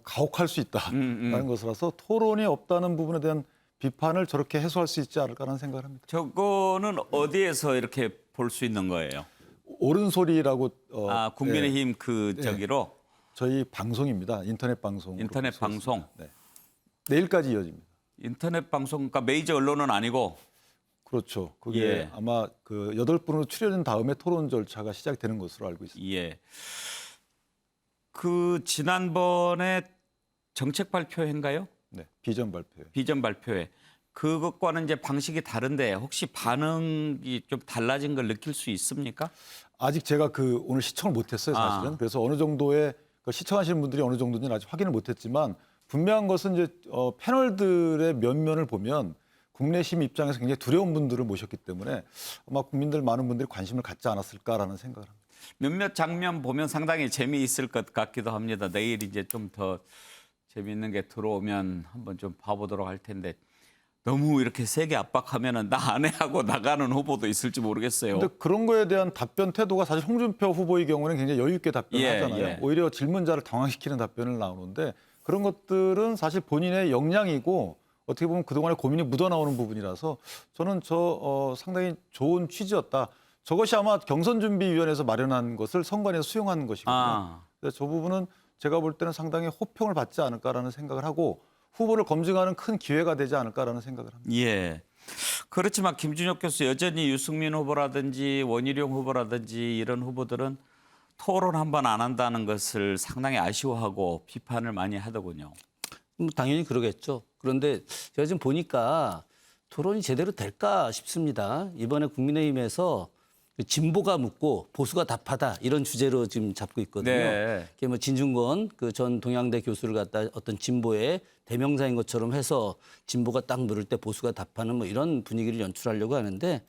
가혹할 수 있다라는 것이라서 토론이 없다는 부분에 대한 비판을 저렇게 해소할 수 있지 않을까라는 생각을 합니다. 저거는 어디에서 이렇게 볼 수 있는 거예요? 옳은 소리라고 국민의힘 저기로 저희 방송입니다. 인터넷 방송. 인터넷 방송. 네. 내일까지 이어집니다. 인터넷 방송, 그러니까 메이저 언론은 아니고. 그렇죠. 그게 아마 그 8분으로 추려진 다음에 토론 절차가 시작되는 것으로 알고 있습니다. 예. 그 지난번에 정책 발표회인가요? 네, 비전 발표회. 비전 발표회. 그것과는 이제 방식이 다른데 혹시 반응이 좀 달라진 걸 느낄 수 있습니까? 아직 제가 오늘 시청을 못했어요, 사실은. 그래서 어느 정도의 시청하시는 분들이 어느 정도인지는 아직 확인을 못했지만 분명한 것은 이제 패널들의 면면을 보면 국내심 입장에서 굉장히 두려운 분들을 모셨기 때문에 아마 국민들 많은 분들이 관심을 갖지 않았을까라는 생각을 합니다. 몇몇 장면 보면 상당히 재미있을 것 같기도 합니다. 내일 이제 좀 더 재미있는 게 들어오면 한번 좀 봐보도록 할 텐데 너무 이렇게 세게 압박하면은 나 안 해 하고 나가는 후보도 있을지 모르겠어요. 근데 그런 거에 대한 답변 태도가 사실 홍준표 후보의 경우는 굉장히 여유 있게 답변을 하잖아요. 오히려 질문자를 당황시키는 답변을 나오는데 그런 것들은 사실 본인의 역량이고 어떻게 보면 그동안의 고민이 묻어나오는 부분이라서 저는 상당히 좋은 취지였다. 저것이 아마 경선준비위원회에서 마련한 것을 선관위에서 수용한 것이거든요. 그래서 저 부분은 제가 볼 때는 상당히 호평을 받지 않을까라는 생각을 하고 후보를 검증하는 큰 기회가 되지 않을까라는 생각을 합니다. 예. 그렇지만 김준혁 교수 여전히 유승민 후보라든지 원희룡 후보라든지 이런 후보들은 토론 한 번 안 한다는 것을 상당히 아쉬워하고 비판을 많이 하더군요. 당연히 그러겠죠. 그런데 제가 지금 보니까 토론이 제대로 될까 싶습니다. 이번에 국민의힘에서 진보가 묻고 보수가 답하다 이런 주제로 지금 잡고 있거든요. 네. 이게 뭐 진중권 그 전 동양대 교수를 갖다 어떤 진보의 대명사인 것처럼 해서 진보가 딱 물을 때 보수가 답하는 뭐 이런 분위기를 연출하려고 하는데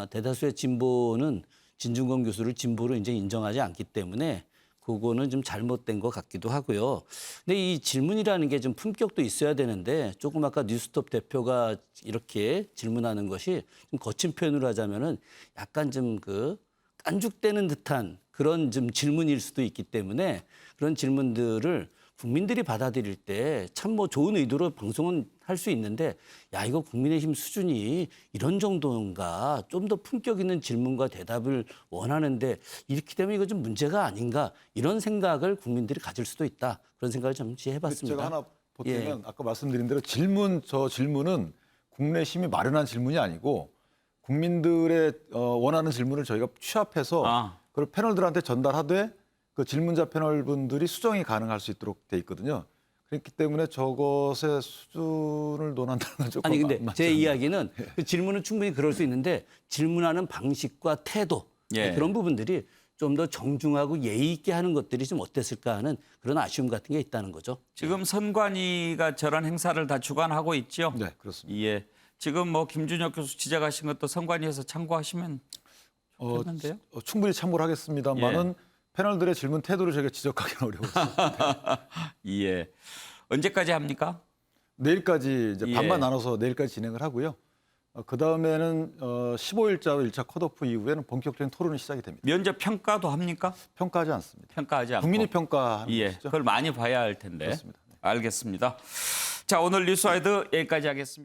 대다수의 진보는 진중권 교수를 진보로 이제 인정하지 않기 때문에 그거는 좀 잘못된 것 같기도 하고요. 근데 이 질문이라는 게 좀 품격도 있어야 되는데 조금 아까 뉴스톱 대표가 이렇게 질문하는 것이 좀 거친 표현으로 하자면은 약간 좀 그 깐죽대는 듯한 그런 좀 질문일 수도 있기 때문에 그런 질문들을 국민들이 받아들일 때 참 뭐 좋은 의도로 방송은 할 수 있는데 야 이거 국민의힘 수준이 이런 정도인가 좀 더 품격 있는 질문과 대답을 원하는데 이렇게 되면 이거 좀 문제가 아닌가 이런 생각을 국민들이 가질 수도 있다 그런 생각을 잠시 해봤습니다. 제가 하나 보태면 아까 말씀드린 대로 저 질문은 국민의힘이 마련한 질문이 아니고 국민들의 원하는 질문을 저희가 취합해서 그걸 패널들한테 전달하되 그 질문자 패널 분들이 수정이 가능할 수 있도록 돼 있거든요. 그렇기 때문에 저것의 수준을 논한다는 건 조금 아니 근데 제 않나요? 이야기는 그 질문은 충분히 그럴 수 있는데 질문하는 방식과 태도 그런 부분들이 좀 더 정중하고 예의 있게 하는 것들이 좀 어땠을까 하는 그런 아쉬움 같은 게 있다는 거죠. 지금 선관위가 저런 행사를 다 주관하고 있죠? 네, 그렇습니다. 예. 지금 뭐 김준혁 교수 지적하신 것도 선관위에서 참고하시면 좋겠는데요? 충분히 참고를 하겠습니다만은 패널들의 질문 태도를 저희가 지적하기는 어려웠습니다. 예. 언제까지 합니까? 내일까지 이제 반반 나눠서 내일까지 진행을 하고요. 그 다음에는 15일자로 1차 컷오프 이후에는 본격적인 토론이 시작이 됩니다. 면접 평가도 합니까? 평가하지 않습니다. 평가하지 않고. 국민이 평가하는 것이죠. 그걸 많이 봐야 할 텐데. 그렇습니다. 알겠습니다. 자, 오늘 뉴스와이드 여기까지 하겠습니다.